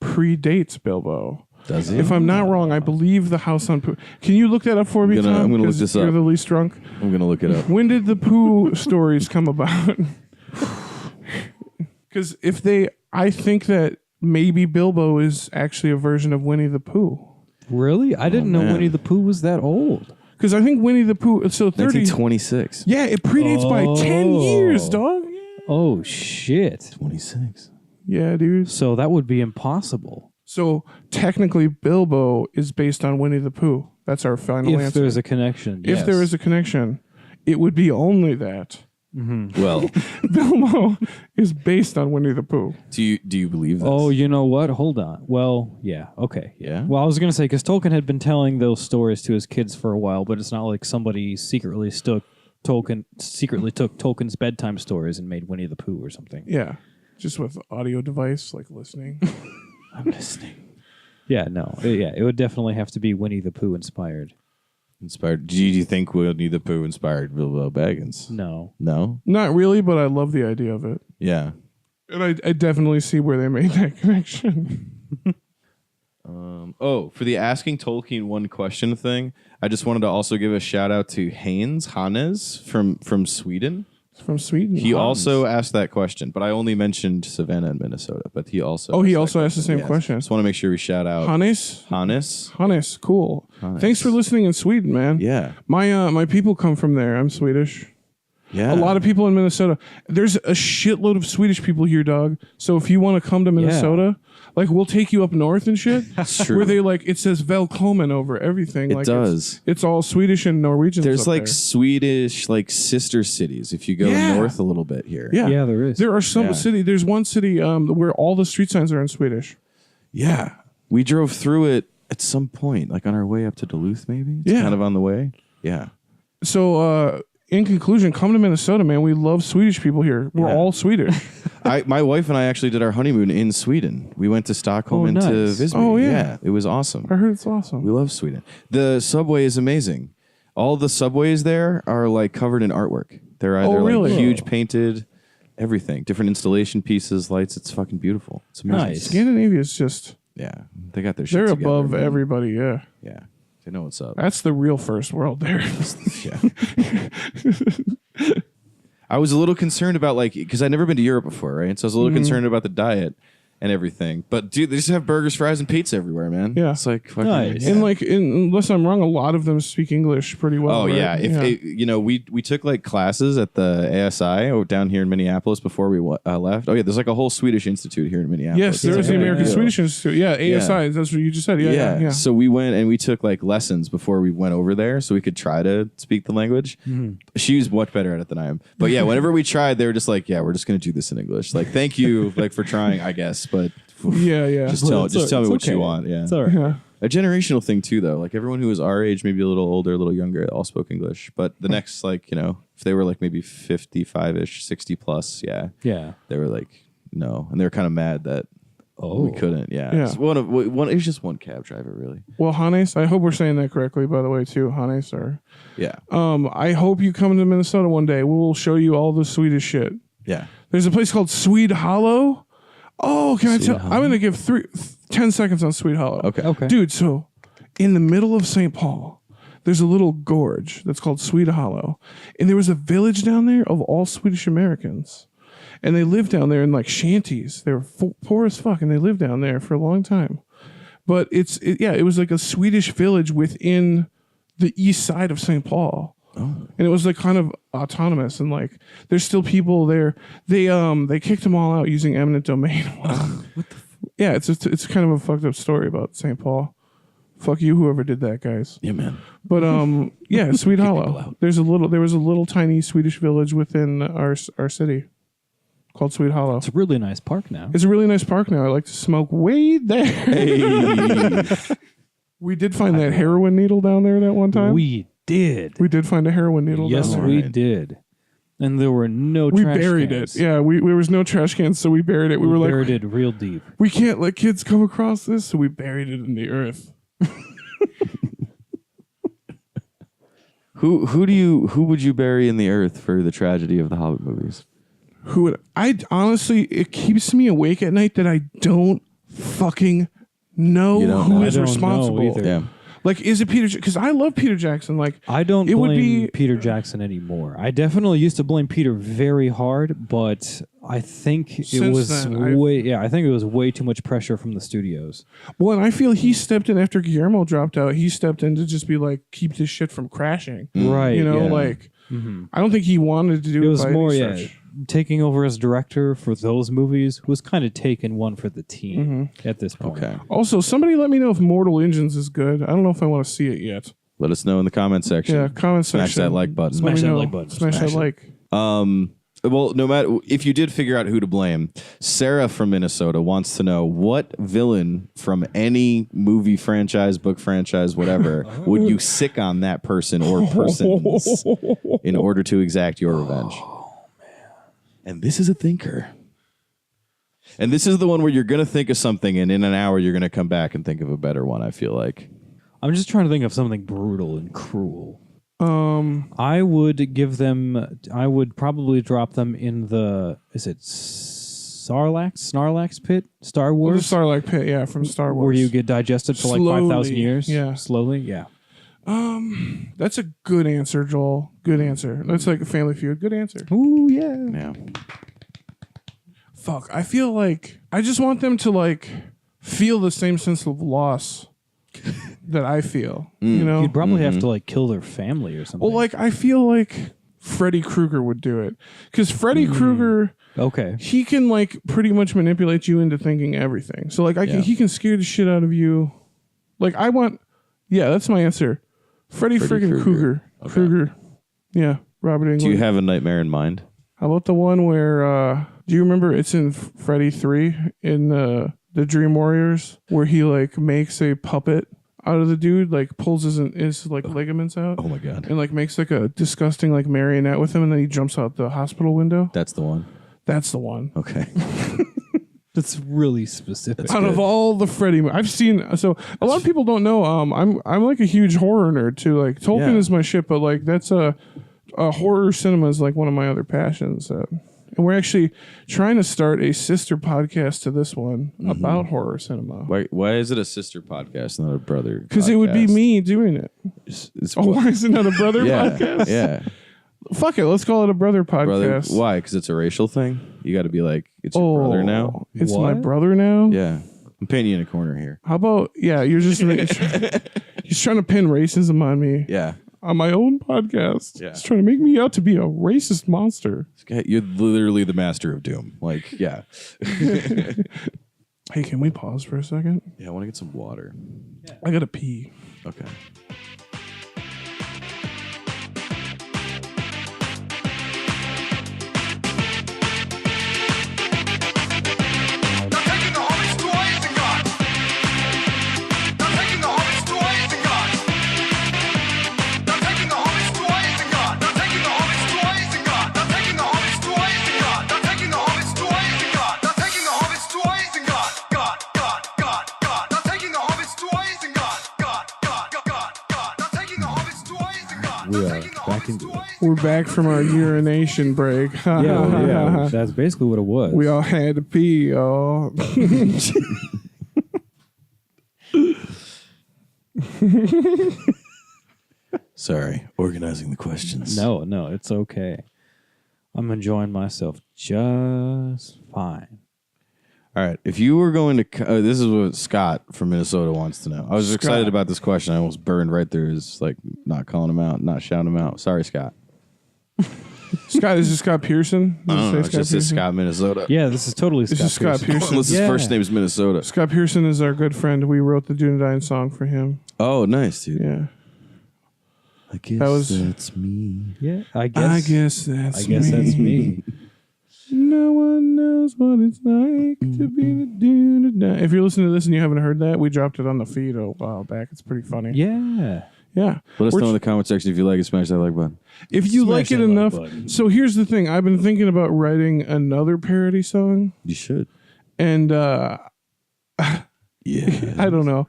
predates Bilbo. Does he? If I'm not wrong, I believe the house on Pooh. Can you look that up for me, I'm Tom? gonna look 'Cause this you're up. the least drunk. I'm gonna look it up. When did the Pooh stories come about? Because I think that maybe Bilbo is actually a version of Winnie the Pooh. Really? I didn't know man. Winnie the Pooh was that old. Because I think Winnie the Pooh. So 30. 1926. Yeah, it predates by 10 years, dog. Oh shit! 26. Yeah, dude. So that would be impossible. So technically, Bilbo is based on Winnie the Pooh. That's our final If answer. there's a connection. If there is a connection, it would be only that Well, Bilbo is based on Winnie the Pooh. do you believe this? Oh, you know what? Hold on. Well, yeah. Okay. Yeah? Well, I was gonna say because Tolkien had been telling those stories to his kids for a while, but it's not like somebody secretly took Tolkien's bedtime stories and made Winnie the Pooh or something. Yeah, just with audio device, like listening. I'm listening. Yeah. No. Yeah. It would definitely have to be Winnie the Pooh inspired. Inspired. Do you think Winnie the Pooh inspired Bilbo Baggins? No. No. Not really, but I love the idea of it. Yeah. And I definitely see where they made that connection. For the asking Tolkien one question thing, I just wanted to also give a shout out to Hannes from Sweden. From Sweden. He also asked that question, but I only mentioned Savannah and Minnesota. But he also he that also asked the same Yes. question. Just want to make sure we shout out Hannes. Hannes. Cool. Hannes. Thanks for listening in Sweden, man. Yeah, My people come from there. I'm Swedish. yeah. A lot of people in Minnesota. There's a shitload of Swedish people here, dog. So if you want to come to Minnesota, like we'll take you up north and shit. That's true. Where they like it says Velkommen over everything. It like does. It's all Swedish and Norwegian. There's up like there. Swedish like sister cities if you go Yeah. north a little bit here. Yeah. Yeah, there is. There are some Yeah. city. There's one city where all the street signs are in Swedish. Yeah. We drove through it at some point, like on our way up to Duluth, maybe. It's Yeah. kind of on the way. Yeah. So in conclusion, come to Minnesota, man. We love Swedish people here. We're Yeah. all Swedish. My wife and I actually did our honeymoon in Sweden. We went to Stockholm Oh, and to nice. Visby. Oh, yeah. It was awesome. I heard it's awesome. We love Sweden. The subway is amazing. All the subways there are like covered in artwork. They're either really? like huge painted, everything, different installation pieces, lights. It's fucking beautiful. It's amazing. Nice. Scandinavia is just, Yeah, they got their shit they're together, above man. everybody, yeah. Yeah, they know what's up. That's the real first world there. Yeah. I was a little concerned about like because I'd never been to Europe before, right? So I was a little concerned about the diet. and everything. But dude, they just have burgers, fries, and pizza everywhere, man. Yeah. It's like fucking, Nice. And like, unless I'm wrong, a lot of them speak English pretty well. Oh right? yeah, we took like classes at the ASI down here in Minneapolis before we left. Oh yeah, there's like a whole Swedish institute here in Minneapolis. Yes, there is the Yeah. American Yeah. Swedish Institute. Yeah, ASI. That's what you just said. Yeah. So we went and we took like lessons before we went over there, so we could try to speak the language. She was much better at it than I am. But yeah, whenever we tried, they were just like, "Yeah, we're just gonna do this in English." Like, thank you, like for trying, I guess. But Yeah. just tell me what okay. you want. Yeah, It's all right. Yeah. a generational thing too, though. Like everyone who was our age, maybe a little older, a little younger, all spoke English. But the next, like if they were like maybe 55-ish, 60 plus, Yeah. they were like no, and they were kind of mad that. Oh. We couldn't, yeah. Yeah. It's it was just one cab driver, really. Well, Hannes, I hope we're saying that correctly, by the way, too. Hannes, or Yeah. I hope you come to Minnesota one day. We'll show you all the Swedish shit. Yeah. There's a place called Swede Hollow. Oh, can I tell? Hollow? I'm going to give 10 seconds on Swede Hollow. Okay. Dude, so in the middle of St. Paul, there's a little gorge that's called Swede Hollow. And there was a village down there of all Swedish Americans. And they lived down there in like shanties. They were poor as fuck, and they lived down there for a long time. But it was like a Swedish village within the east side of St. Paul. Oh. And it was like kind of autonomous, and like there's still people there. They kicked them all out using eminent domain. Yeah, it's kind of a fucked up story about St. Paul. Fuck you, whoever did that, guys. Yeah, man. But yeah, Swede Hollow. There was a little tiny Swedish village within our city called Swede Hollow. It's a really nice park now. It's a really nice park now. I like to smoke weed there. Hey. We did find that heroin needle down there that one time. We did. We did find a heroin needle Yes, down there. we did. And there were no We trash buried cans. it. Yeah, there was no trash cans, so we buried it. We were buried like, it real deep. we can't let kids come across this, so we buried it in the earth. Who would you bury in the earth for the tragedy of the Hobbit movies? I honestly, it keeps me awake at night that I don't fucking know You don't who know. is I don't know responsible. either. Yeah. Like, is it Peter? Because I love Peter Jackson. Like, I don't It would blame be- Peter Jackson anymore. I definitely used to blame Peter very hard, but I think it Since was then, I've- I think it was way too much pressure from the studios. well, and I feel he stepped in after Guillermo dropped out. He stepped in to just be like, keep this shit from crashing. Right. You know, yeah. like, Mhm. I don't think he wanted to do It it. was by more, any yeah, stretch. taking over as director for those movies was kind of taking one for the team at this point. Okay. Also, somebody let me know if Mortal Engines is good. I don't know if I want to see it yet. Let us know in the comment section. Yeah, comment Smash section. that like button. Let me Smash that know. like button. Smash that Smash it. like. Well, no matter if you did figure out who to blame, Sarah from Minnesota wants to know what villain from any movie franchise, book franchise, whatever, would you sick on that person or persons in order to exact your revenge? And this is a thinker. And this is the one where you're going to think of something, and in an hour, you're going to come back and think of a better one, I feel like. I'm just trying to think of something brutal and cruel. I would give them. I would probably drop them in the. Is it Snarlax pit? Star The Wars, Sarlacc pit, yeah, from Star Wars. where you get digested for like Slowly, 5,000 years. yeah. Slowly. Yeah. That's a good answer, Joel. Good answer. That's like a Family Feud. Good answer. Ooh yeah. Yeah. Fuck. I feel like I just want them to like feel the same sense of loss that I feel. You know? You'd probably have to like kill their family or something. Well, like I feel like Freddy Krueger would do it. Because Freddy Krueger, okay. he can like pretty much manipulate you into thinking everything. So like he can scare the shit out of you. Like that's my answer. Freddy Freddy friggin' Krueger. Krueger. Yeah, Robert Englund. Do you have a nightmare in mind? How about the one where do you remember it's in Freddy 3 in the Dream Warriors where he like makes a puppet out of the dude, like pulls his like ligaments out Oh, my God. and like makes like a disgusting like marionette with him, and then he jumps out the hospital window. That's the one. That's the one. Okay. That's really specific. Out of all the Freddy, I've seen. So a lot of people don't know. I'm like a huge horror nerd too. Like Tolkien Yeah. is my shit, but like that's a horror cinema is like one of my other passions. And we're actually trying to start a sister podcast to this one about horror cinema. Why is it a sister podcast, not a brother? Because it would be podcast? me doing it. It's- Oh, why is it not a brother yeah, podcast? yeah. Fuck it, let's call it a brother podcast. Brother, why? Because it's a racial thing. You got to be like, it's your brother now. It's my What? brother now? Yeah. I'm painting you in a corner here. How about, you're just he's trying to pin racism on me Yeah. on my own podcast. Yeah. He's trying to make me out to be a racist monster. You're literally the master of doom. Like, yeah. Hey, can we pause for a second? Yeah, I want to get some water. I gotta pee. Okay. We are back into it. We're back from our urination break. Yeah, that's basically what it was. We all had to pee, y'all. Sorry. Organizing the questions. No, it's okay. I'm enjoying myself just fine. All right. If you were going to, this is what Scott from Minnesota wants to know. I was Scott. excited about this question. I almost burned right through his, like, not calling him out, not shouting him out. Sorry, Scott. Scott, is this Scott Pearson? I don't know. It Scott just says Pearson? Scott, Minnesota. Yeah, this is totally This Scott is Scott Pearson. Pearson. Unless his Yeah. first name is Minnesota. Scott Pearson is our good friend. We wrote the Dunedain song for him. Oh, nice, dude. Yeah. I guess That was- that's me. Yeah, I guess that's me. No one knows what it's like to be the Dunedain. If you're listening to this and you haven't heard that, we dropped it on the feed a while back. It's pretty funny. Yeah. Yeah. Let us We're know in the comment section if you like it. Smash that like button. If you Smash like it that like enough. button. So here's the thing. I've been thinking about writing another parody song. You should. And Yeah. I don't know.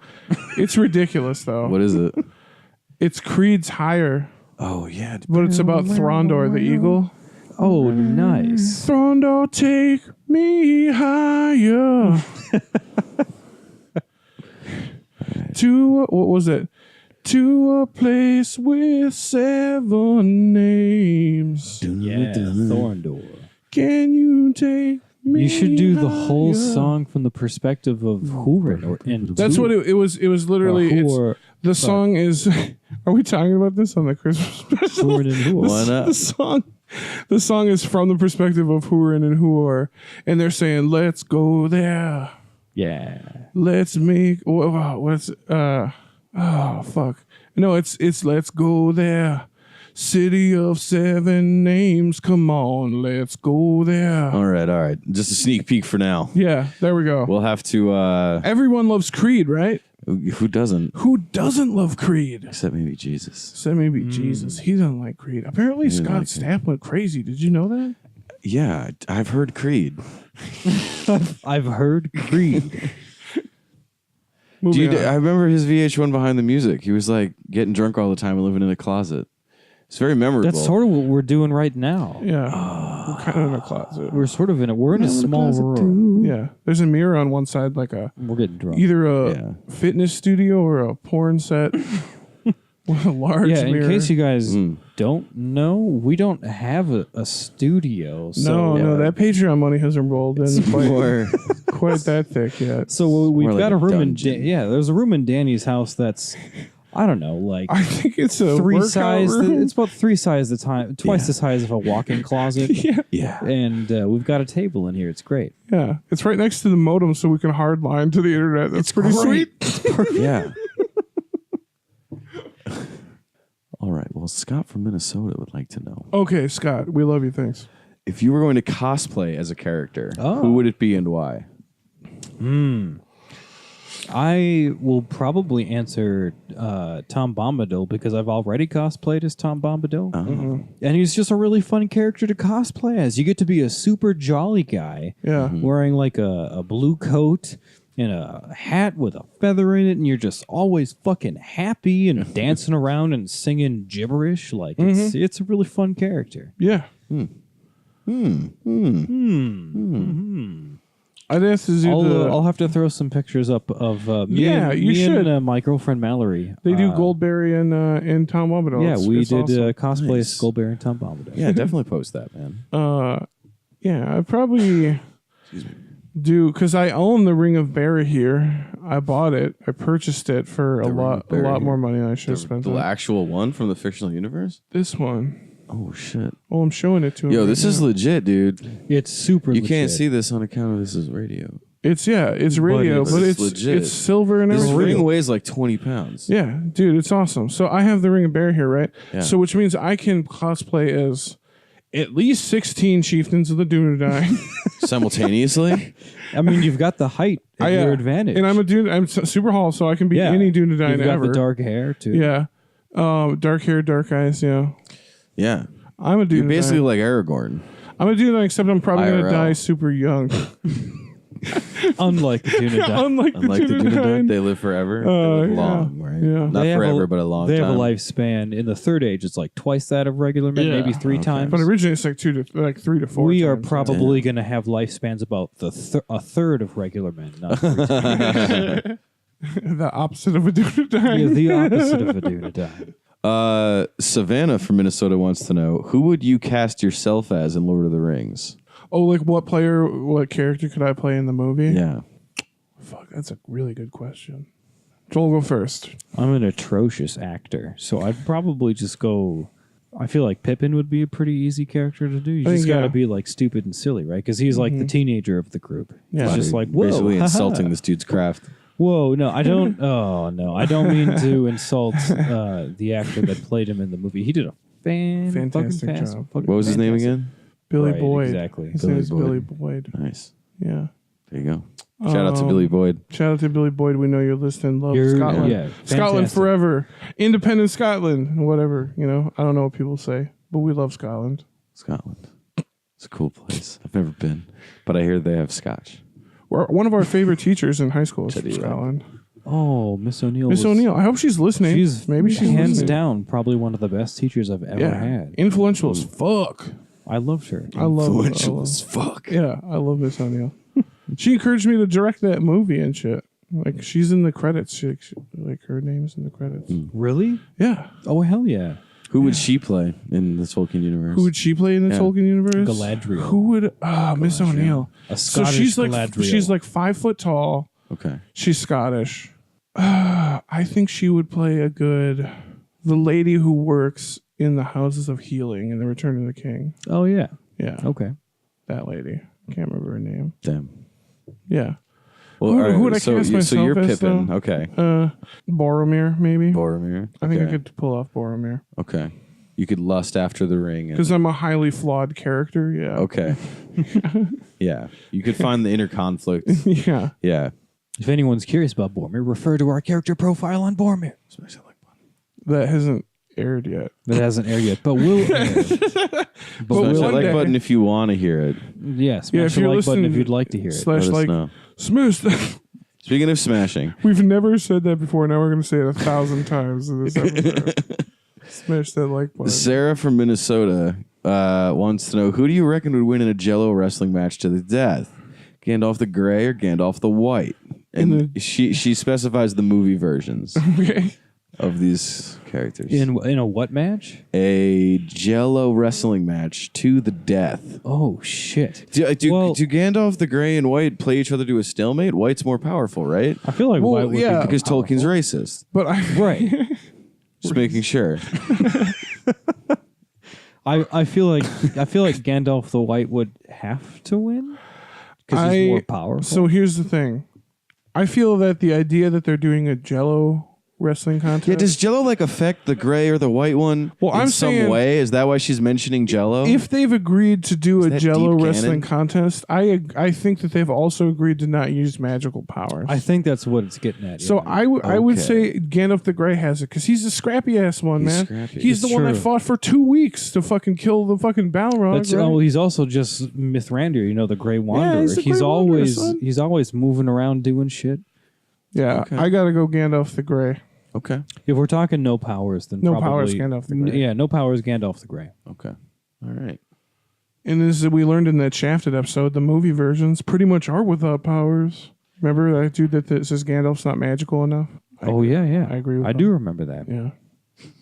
It's ridiculous, though. What is it? It's Creed's Higher, Oh, yeah. but it's about Throndor, the eagle. Oh, nice. Throndor, take me higher. To, what was it? To a place with 7 names. Yeah, Thorndor. Can you take me You should do the whole higher? song from the perspective of Hurin. That's what it was. It was literally. Hur- The song is. Are we talking about this on the Christmas special? Hurin and Huor. Why not? The song is from the perspective of Hurin and Huor, and they're saying, "Let's go there. Yeah. Let's make what's oh fuck. No, it's let's go there. City of 7 names. Come on, let's go there." All right. Just a sneak peek for now. Yeah, there we go. We'll have to, Everyone loves Creed, right? who doesn't? Who doesn't love Creed? Except maybe Jesus. Said maybe Jesus. He doesn't like Creed. Apparently, doesn't Scott like Stapp went crazy. Did you know that? Yeah, I've heard Creed. I've heard Creed. Moving Dude, on. I remember his VH1 behind the music. He was like getting drunk all the time and living in a closet. It's very memorable. That's sort of what we're doing right now. Yeah, we're kind of in a closet. We're sort of in a we're in a small world. Yeah, there's a mirror on one side, like We're getting drunk. either a Yeah. fitness studio or a porn set with a large Yeah, in mirror. case you guys don't know, we don't have a studio. So, no, that Patreon money hasn't rolled in quite, more. quite that thick yet. So we've more got like a a room dungeon. there's a room in Danny's house that's I don't know, like I think it's a three workout size. room. It's about 3 size the time, twice Yeah. the size of a walk-in closet. yeah, Yeah. And we've got a table in here. It's great. yeah. It's right next to the modem, so we can hardline to the internet. That's pretty sweet. Yeah. All right. Well, Scott from Minnesota would like to know Okay, Scott, we love you. Thanks. if you were going to cosplay as a character, Oh. who would it be and why? I will probably answer Tom Bombadil because I've already cosplayed as Tom Bombadil. And he's just a really fun character to cosplay as. You get to be a super jolly guy Yeah. wearing like a blue coat and a hat with a feather in it, and you're just always fucking happy and dancing around and singing gibberish. Like it's a really fun character. Yeah. I'd ask to do the. I'll have to throw some pictures up of me Yeah, and, you me should. and my girlfriend Mallory. They do Goldberry and Tom Bombadil. Yeah, It's- we it's did awesome. cosplay Nice. as Goldberry and Tom Bombadil. Yeah, definitely post that, man. Yeah, I'd probably do, because I own the Ring of Barahir. I bought it. I purchased it for a Ring of lot Barahir. more money than I should have spent The on it. actual one from the fictional universe? This one. Oh, shit. Well, I'm showing it to him. Yo, right this is now. legit, dude. It's super. You legit. can't see this on account of this is radio. It's radio, it's but it's legit. it's silver and This everything. ring weighs like 20 pounds. Yeah, dude, it's awesome. So I have the Ring of Barahir, right? Yeah. So which means I can cosplay as at least 16 chieftains of the Dunedain. Simultaneously? I mean, you've got the height at your advantage, And I'm super tall, so I can be any Dunedain You've got ever. the dark hair too. Yeah. Dark hair, dark eyes, yeah. Yeah. I'm a Dunedain. You're basically like Aragorn. I'm a Dunedain, except I'm probably going to IRL. die super young. Unlike the Dunedain. Unlike Unlike the Dunedain, Dunedain. they live forever. They live yeah. long, right? Yeah. Not They have forever, a- but a long They time. have a lifespan in the third age. It's like twice that of regular men, Yeah. maybe three times. But originally it's like 3 to 4 we are times. probably going to have lifespans about a third of regular men, not 3 times. the opposite of a Dunedain. Yeah, the opposite of a Dunedain. Savannah from Minnesota wants to know, who would you cast yourself as in Lord of the Rings? Oh, like what character could I play in the movie? Yeah. Fuck, that's a really good question. Joel, go first. I'm an atrocious actor, so I'd probably just go. I feel like Pippin would be a pretty easy character to do. You I just think, got to yeah. be like stupid and silly, right? Because he's like the teenager of the group. Yeah. He's just like, whoa, Basically haha. insulting this dude's craft. Whoa, no, I don't. Oh no, I don't mean to insult the actor that played him in the movie. He did a Fantastic job. What was his name again? Billy Right, Boyd. exactly. His Billy name is Billy Boyd. Boyd. Nice. Yeah. There you go. Shout out to Billy Boyd. Shout out to Billy Boyd. We know you're listening. Love Scotland. Yeah, Scotland fantastic. forever. Independent Scotland. Whatever. You know, I don't know what people say, but we love Scotland. Scotland. It's a cool place. I've never been, but I hear they have scotch. One of our favorite teachers in high school is from Teddy, right? Scotland. Oh, Miss O'Neill. Miss O'Neill. I hope she's listening. Maybe she's hands listening. down probably one of the best teachers I've ever Yeah. had. Influential as fuck. I loved her. I love Influential as fuck. Yeah, I love Miss O'Neill. She encouraged me to direct that movie and shit. Like she's in the credits. She like her name is in the credits. Really? Yeah. Oh hell yeah! Who would she play in the Tolkien universe? Who would she play in the Yeah. Tolkien universe? Galadriel. Who would? Miss O'Neill. A So Scottish she's like Galadriel. she's like 5 foot tall. Okay. She's Scottish. I think she would play the lady who works in the Houses of Healing in The Return of the King. Oh yeah. Yeah, Okay. that lady. Can't remember her name. Damn. Yeah. Well, Who- all right, who would I so, cast so you're myself as, Pippin. though? Okay. Boromir, maybe. Boromir. I think I Okay. could pull off Boromir Okay. You could lust after the ring. And, because I'm a highly flawed character. Yeah. okay. Yeah. You could find the inner conflict. Yeah. Yeah. If anyone's curious about Boromir, refer to our character profile on Boromir. That hasn't aired yet. That hasn't aired yet, but will air. But Smash Well, that one like day- button if you want to hear it. yeah, smash if the you're like button if listening you'd like to hear it. Slash Let us like know. smash. Speaking of smashing, We've never said that before. Now we're going to say it 1,000 times in this episode. Smash that like button. Sarah from Minnesota wants to know, who do you reckon would win in a Jello wrestling match to the death? Gandalf the Grey or Gandalf the White? And she specifies the movie versions Okay. of these characters. In a what match? A Jello wrestling match to the death. Oh shit! Do Well- Gandalf the Grey and White play each other to a stalemate? White's more powerful, right? I feel like Well, White would yeah. be Because Tolkien's racist. But I right. Just making sure. I feel like Gandalf the White would have to win because he's more powerful. So here's the thing. I feel that the idea that they're doing a Jello wrestling contest. Yeah, does Jello like affect the Grey or the White one Well, in I'm some saying- way? Is that why she's mentioning Jello? if they've agreed to do a that Jello deep wrestling canon? contest, I think that they've also agreed to not use magical powers. I think that's what it's getting at. So yeah. I would Okay. say Gandalf the Grey has it because he's a scrappy ass one, He's man. scrappy. He's the It's one that true. fought for 2 weeks to fucking kill the fucking Balrog. That's, right? oh, he's also just Mithrandir, the Grey Wanderer. he's the Grey Wanderer, son. He's always moving around doing shit. Yeah, Okay. I gotta go Gandalf the Grey. Okay. If we're talking no powers, then No probably, powers, Gandalf the Grey. Yeah, no powers, Gandalf the Grey. Okay. All right. And as we learned in that Shafted episode, the movie versions pretty much are without powers. Remember that dude that says Gandalf's not magical enough? Oh yeah, yeah. I agree with I that. do remember that. Yeah.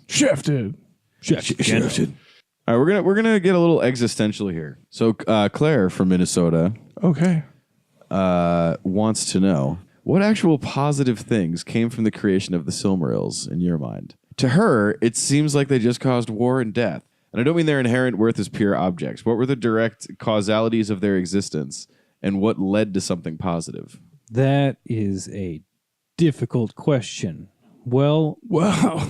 Shafted. Shafted. All right, we're gonna get a little existential here. So Claire from Minnesota Okay. wants to know what actual positive things came from the creation of the Silmarils in your mind. To her, it seems like they just caused war and death. And I don't mean their inherent worth as pure objects. What were the direct causalities of their existence, and what led to something positive? That is a difficult question. Well, Wow.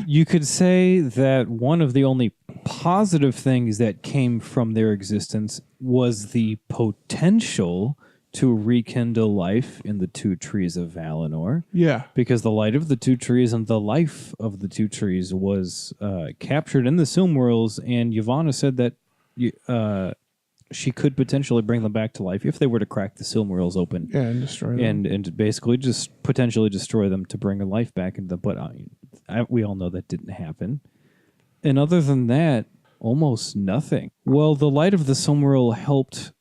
you could say that one of the only positive things that came from their existence was the potential to rekindle life in the two trees of Valinor. Yeah. Because the light of the two trees and the life of the two trees was captured in the Silmarils, and Yavanna said that she could potentially bring them back to life if they were to crack the Silmarils open. Yeah, and destroy them. And basically just potentially destroy them to bring a life back into them. But we all know that didn't happen. And other than that, almost nothing. Well, the light of the Silmaril helped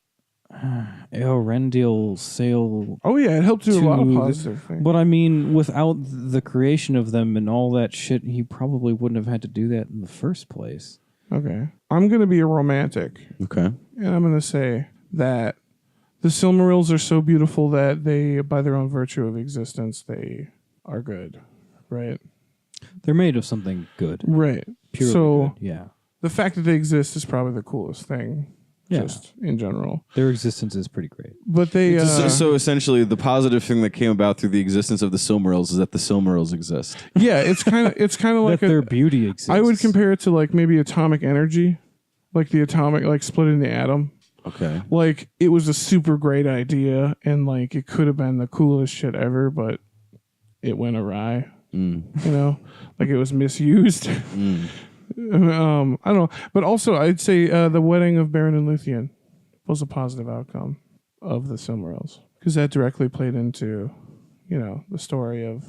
Eorendil sail. Oh yeah, it helped do a lot of to positive things. But I mean, without the creation of them and all that shit, he probably wouldn't have had to do that in the first place. Okay. I'm going to be a romantic. Okay. And I'm going to say that the Silmarils are so beautiful that they, by their own virtue of existence, they are good. Right? They're made of something good. Right. Purely so good. Yeah. the fact that they exist is probably the coolest thing. Yeah. Just in general. Their existence is pretty great. But they... So essentially, the positive thing that came about through the existence of the Silmarils is that the Silmarils exist. yeah, it's kind of like That their beauty exists. I would compare it to like maybe atomic energy. Like the atomic, like splitting the atom. Okay. Like it was a super great idea and like it could have been the coolest shit ever, but it went awry. You know? Like it was misused. I don't know. But also I'd say the wedding of Beren and Luthien was a positive outcome of the Silmarils. Because that directly played into, you know, the story of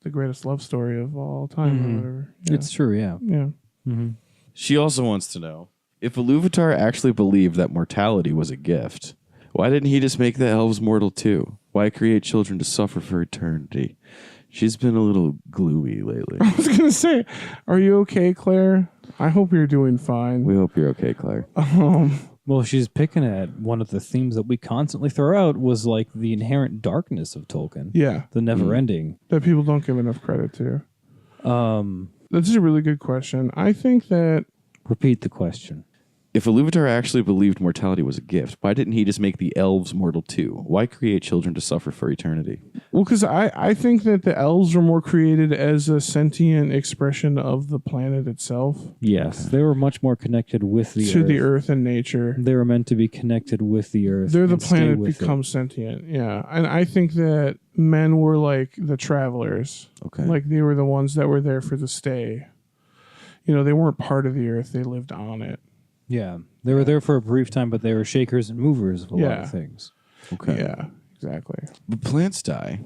the greatest love story of all time or whatever. Yeah. It's true, yeah. Yeah. She also wants to know, if Iluvatar actually believed that mortality was a gift, why didn't he just make the elves mortal too? Why create children to suffer for eternity? She's been a little gloomy lately. I was going to say, are you okay, Claire? I hope you're doing fine. We hope you're okay, Claire. Well, she's picking at one of the themes that we constantly throw out was like the inherent darkness of Tolkien. Yeah. The never ending. That people don't give enough credit to. That's a really good question. I think that... Repeat the question. If Iluvatar actually believed mortality was a gift, why didn't he just make the elves mortal too? Why create children to suffer for eternity? Well, because I think that the elves were more created as a sentient expression of the planet itself. Yes, they were much more connected with the to earth. the earth and nature. They were meant to be connected with the earth. They're the and stay planet with becomes sentient. Yeah. And I think that men were like the travelers. Okay. Like they were the ones that were there for the stay. You know, they weren't part of the earth. They lived on it. Yeah, they were there for a brief time, but they were shakers and movers of a lot of things. Okay. Yeah, exactly. But plants die,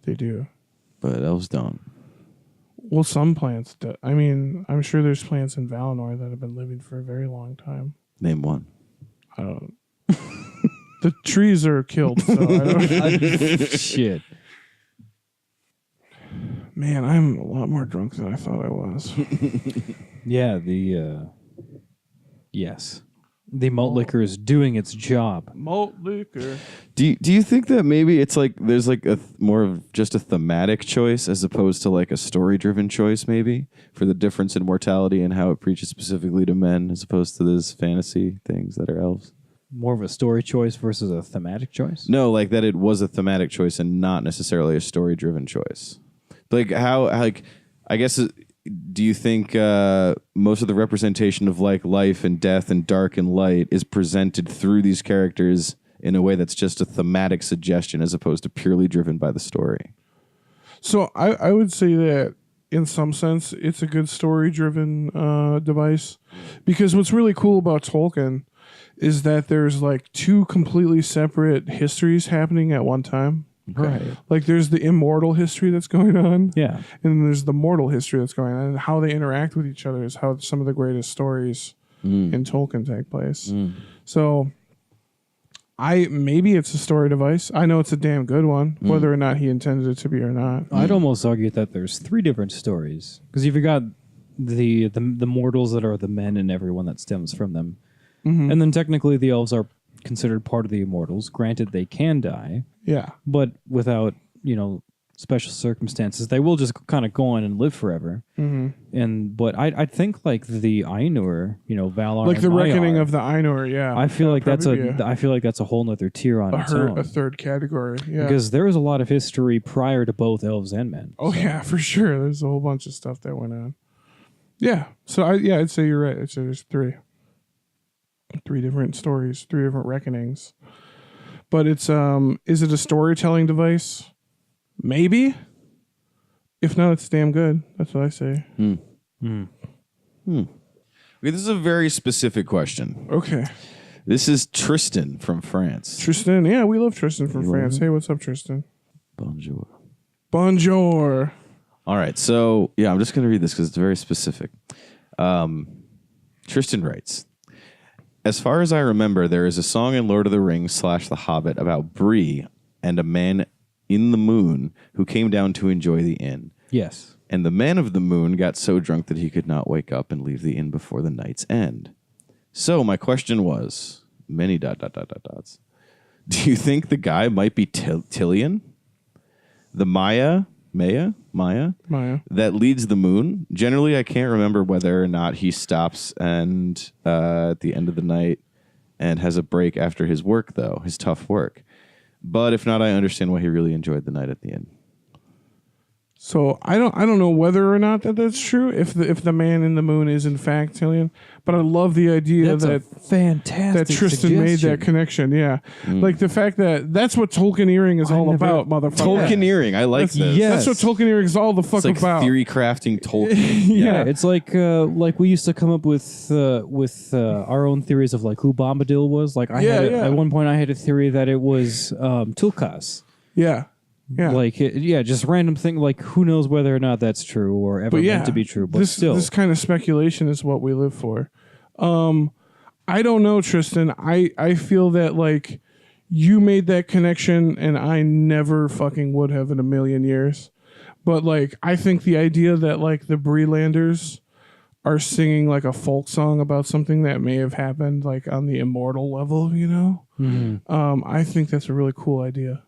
They do. but elves don't. Well, some plants do. I mean, I'm sure there's plants in Valinor that have been living for a very long time. Name one. I don't. The trees are killed, so I don't. Shit. Man, I'm a lot more drunk than I thought I was. Yeah, yes. The malt liquor is doing its job. Malt liquor. Do you think that maybe it's like there's like a more of just a thematic choice as opposed to like a story driven choice maybe for the difference in mortality and how it preaches specifically to men as opposed to those fantasy things that are elves? More of a story choice versus a thematic choice? No, like that it was a thematic choice and not necessarily a story driven choice. Like how like I guess do you think most of the representation of like life and death and dark and light is presented through these characters in a way that's just a thematic suggestion as opposed to purely driven by the story? So I would say that in some sense it's a good story driven device, because what's really cool about Tolkien is that there's like two completely separate histories happening at one time. Right. Like there's the immortal history that's going on. Yeah. And there's the mortal history that's going on, and how they interact with each other is how some of the greatest stories in Tolkien take place. So maybe it's a story device. I know it's a damn good one, whether or not he intended it to be or not. I'd almost argue that there's three different stories. Because you've got the mortals that are the men and everyone that stems from them. Mm-hmm. And then technically the elves are considered part of the immortals. Granted, they can die, Yeah. but without, special circumstances, they will just kind of go on and live forever. Mm-hmm. But I think like the Ainur, Valar, Like and the reckoning Maiar, of the Ainur, yeah. I feel like that's probably be I feel like that's a whole nother tier on its own. a third category. Yeah. Because there was a lot of history prior to both elves and men. Oh yeah, for sure. There's a whole bunch of stuff that went on. Yeah. So I'd say you're right. I'd say there's three different stories, three different reckonings. But it's is it a storytelling device? Maybe. If not, it's damn good. That's what I say. Okay, this is a very specific question. Okay. This is Tristan from France. Tristan, yeah, we love Tristan from France. Hey, what's up, Tristan? Bonjour. Bonjour. All right, so yeah, I'm just going to read this because it's very specific. Tristan writes, as far as I remember, there is a song in Lord of the Rings / The Hobbit about Bree and a man in the moon who came down to enjoy the inn. Yes. And the man of the moon got so drunk that he could not wake up and leave the inn before the night's end. So my question was, many ... Do you think the guy might be Tilion? The Maya that leads the moon? Generally, I can't remember whether or not he stops and at the end of the night and has a break after his work, though, his tough work. But if not, I understand why he really enjoyed the night at the end. So I don't know whether or not that's true. If the man in the moon is in fact Tilion, but I love the idea That's a fantastic that Tristan made that suggestion. connection. Yeah, like the fact that's what Tolkieneering is all about, motherfucker. Tolkieneering, I like this. Yes. That's what Tolkieneering is all the fuck It's like about. theory crafting Tolkien. Yeah, it's like we used to come up with our own theories of like who Bombadil was. Like at one point I had a theory that it was Tulkas. Yeah. Yeah. Like just random thing. Like who knows whether or not that's true or ever meant to be true. But still, this kind of speculation is what we live for. I don't know, Tristan. I feel that like you made that connection, and I never fucking would have in a million years. But like, I think the idea that like the Brelanders are singing like a folk song about something that may have happened like on the immortal level, I think that's a really cool idea.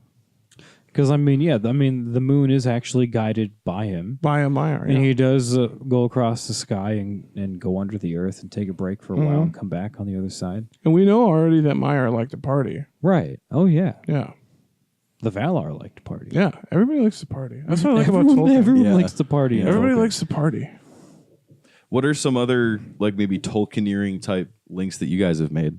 because the moon is actually guided by him. By a Maiar, And he does go across the sky and go under the earth and take a break for a while and come back on the other side. And we know already that Maiar like to party. Right. Oh, yeah. Yeah. The Valar like to party. Yeah. Everybody likes to party. That's what I like about Tolkien. Everyone likes to party. in Everybody Tolkien. likes to party. What are some other like maybe Tolkieneering type links that you guys have made?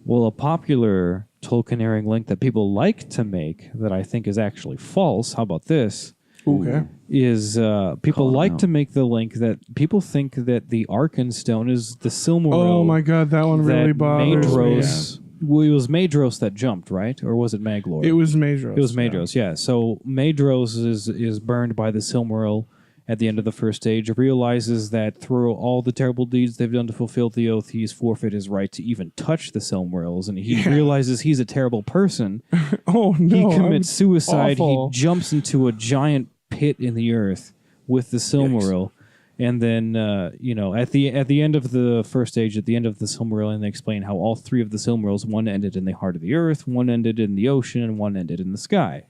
Well, a popular Tolkieneering link that people like to make that I think is actually false, how about this, Okay. is people Call it like out. to make the link that people think that the Arkenstone is the Silmaril. Oh my god, that one that really bothers me. Maedhros, well, it was Maedhros that jumped, right? Or was it Maglor? It was Maedhros. It was Maedhros, yeah. So Maedhros is burned by the Silmaril at the end of the first age, realizes that through all the terrible deeds they've done to fulfill the oath, he's forfeit his right to even touch the Silmarils, and he realizes he's a terrible person. Oh no. He commits suicide. awful. He jumps into a giant pit in the earth with the Silmaril. And then, at the end of the first age, at the end of the Silmarillion, they explain how all three of the Silmarils, one ended in the heart of the earth, one ended in the ocean, and one ended in the sky.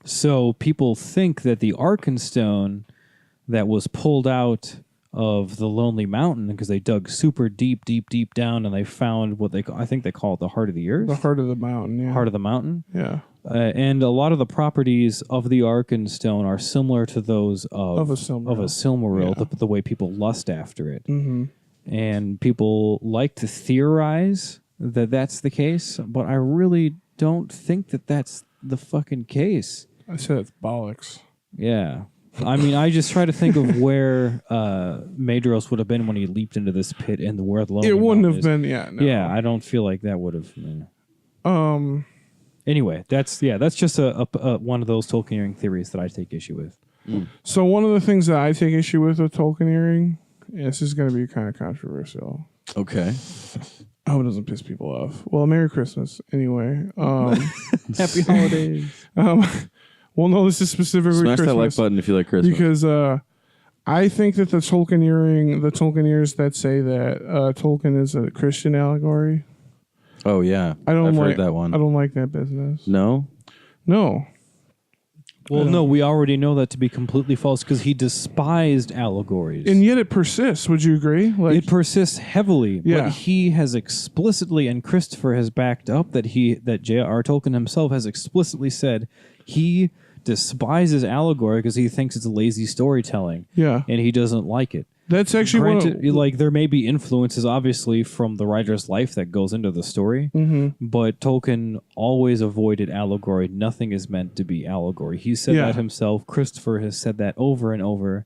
So people think that the Arkenstone that was pulled out of the Lonely Mountain, because they dug super deep down, and they found what I think they call it the heart of the earth, The heart of the mountain. Yeah. heart of the mountain. Yeah. And a lot of the properties of the Arkenstone are similar to those of a Silmaril. Of a Silmaril, Yeah. the way people lust after it. Mm-hmm. And people like to theorize that that's the case, but I really don't think that that's the fucking case. I said it's bollocks. Yeah. I mean, I just try to think of where Maedhros would have been when he leaped into this pit and where the Lonely It wouldn't Mountain have is. been. Yeah. No. Yeah, I don't feel like that would have. Anyway, that's just a one of those Tolkieneering theories that I take issue with. So one of the things that I take issue with Tolkieneering, and this is going to be kind of controversial. Okay. I hope it doesn't piss people off. Well, Merry Christmas anyway. Happy holidays. Well, no, this is specifically Smash Christmas. that like button if you like Christmas. Because I think that the Tolkieneers that say that Tolkien is a Christian allegory. Oh yeah, I've heard that one. I don't like that business. No. No. Well, no, we already know that to be completely false because he despised allegories. And yet it persists. Would you agree? Like, it persists heavily, Yeah. but he has explicitly, and Christopher has backed up that J.R.R. Tolkien himself has explicitly said he despises allegory because he thinks it's lazy storytelling. Yeah. And he doesn't like it. That's actually Granted, like there may be influences, obviously, from the writer's life that goes into the story, but Tolkien always avoided allegory. Nothing is meant to be allegory. He said Yeah. that himself. Christopher has said that over and over.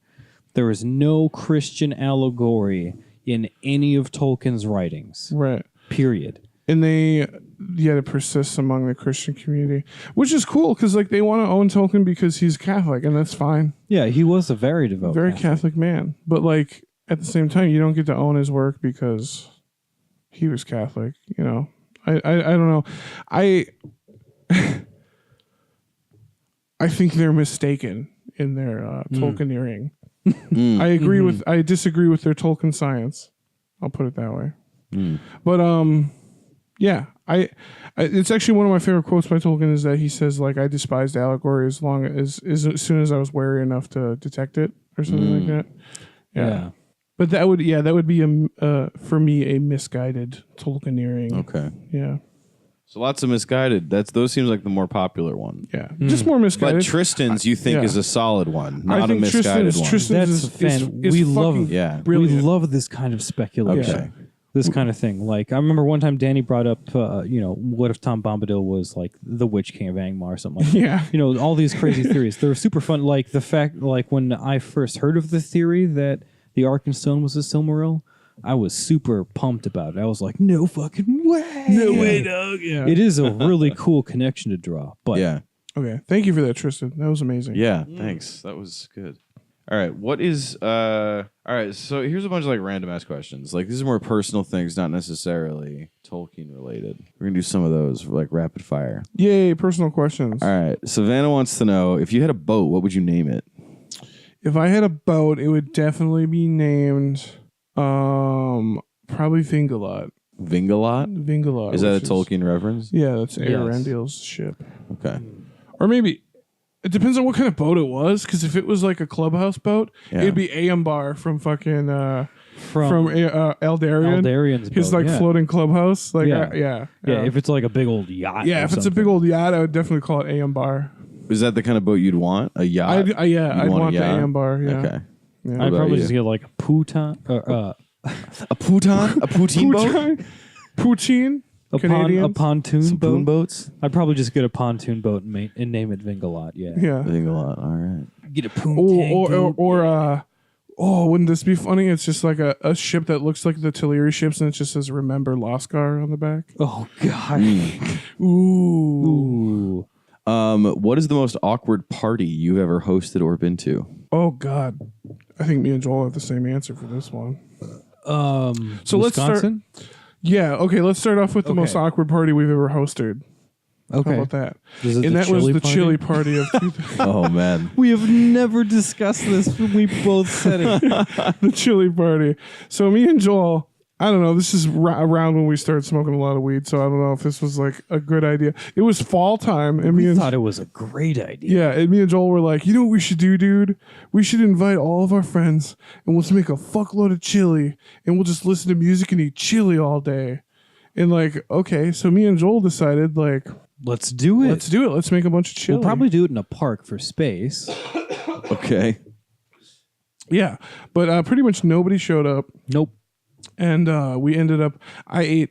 There is no Christian allegory in any of Tolkien's writings. right. Period. And yet it persists among the Christian community, which is cool because like they want to own Tolkien because he's Catholic, and that's fine. Yeah, he was a very devout, Very Catholic. Catholic man. But like at the same time, you don't get to own his work because he was Catholic. You know, I don't know. I think they're mistaken in their Tolkieneering. I disagree with their Tolkien science. I'll put it that way. But yeah, it's actually one of my favorite quotes by Tolkien is that he says like I despised allegory as soon as I was wary enough to detect it or something like that. Yeah. But that would be for me a misguided Tolkieneering. Okay. Yeah. So lots of misguided. Those seems like the more popular one. Yeah. Just more misguided. But Tristan's you think yeah. is a solid one, I not a think misguided one. Tristan's That's we is love fucking Yeah. brilliant. We love this kind of speculation. Okay. This kind of thing. Like I remember one time Danny brought up, what if Tom Bombadil was like the Witch King of Angmar or something like that. Yeah. All these crazy theories. They were super fun. Like the fact, like when I first heard of the theory that the Arkenstone was a Silmaril, I was super pumped about it. I was like, no fucking way. No way, dog. Yeah. It is a really cool connection to draw. But Yeah. Okay. Thank you for that, Tristan. That was amazing. Yeah. Thanks. That was good. All right. What is all right, so here's a bunch of like random ass questions. Like these are more personal things, not necessarily Tolkien related. We're gonna do some of those for like rapid fire. Yay, personal questions. All right. Savannah wants to know if you had a boat, what would you name it? If I had a boat, it would definitely be named probably Vingalot. Vingalot? Vingalot. Is that a which Tolkien reference? Yeah, that's Yes. Arendil's ship. Okay. Or maybe it depends on what kind of boat it was. Because if it was like a clubhouse boat, Yeah. it'd be Aambar from fucking from Eldarion. Eldarian's His boat, like yeah. floating clubhouse. Like Yeah. yeah. Yeah, if it's like a big old yacht. Yeah, or if it's a something. big old yacht, I would definitely call it Aambar. Is that the kind of boat you'd want? A yacht? I'd want the a yacht? Aambar. Yeah. Okay. Yeah. I'd about probably you? just get like a Putan, A Putin? A Poutine boat? Poutine. Canadians? a pontoon Some boat. poon boats? I'd probably just get a pontoon boat and name it Vingalot. Yeah. Yeah. Vingalot. All right. Get a poon Wouldn't this be funny? It's just like a ship that looks like the Teleri ships, and it just says "Remember Loskar" on the back. Oh God. Ooh. Ooh. What is the most awkward party you've ever hosted or been to? Oh God. I think me and Joel have the same answer for this one. So let's start- Wisconsin? Yeah. Okay. Let's start off with the Okay. most awkward party we've ever hosted. Okay. How about that? Was it And the that was chili the party? chili party of 2000. Oh, man. We have never discussed this when we both said it. The chili party. So me and Joel, I don't know. This is around when we started smoking a lot of weed, so I don't know if this was like a good idea. It was fall time, and We thought it was a great idea. yeah, and me and Joel were like, you know what we should do, dude? We should invite all of our friends, and we'll just make a fuckload of chili, and we'll just listen to music and eat chili all day. And like, okay, so me and Joel decided like, Let's do it. let's do it. Let's make a bunch of chili. We'll probably do it in a park for space. Okay. yeah, but pretty much nobody showed up, Nope. and we ended up. I ate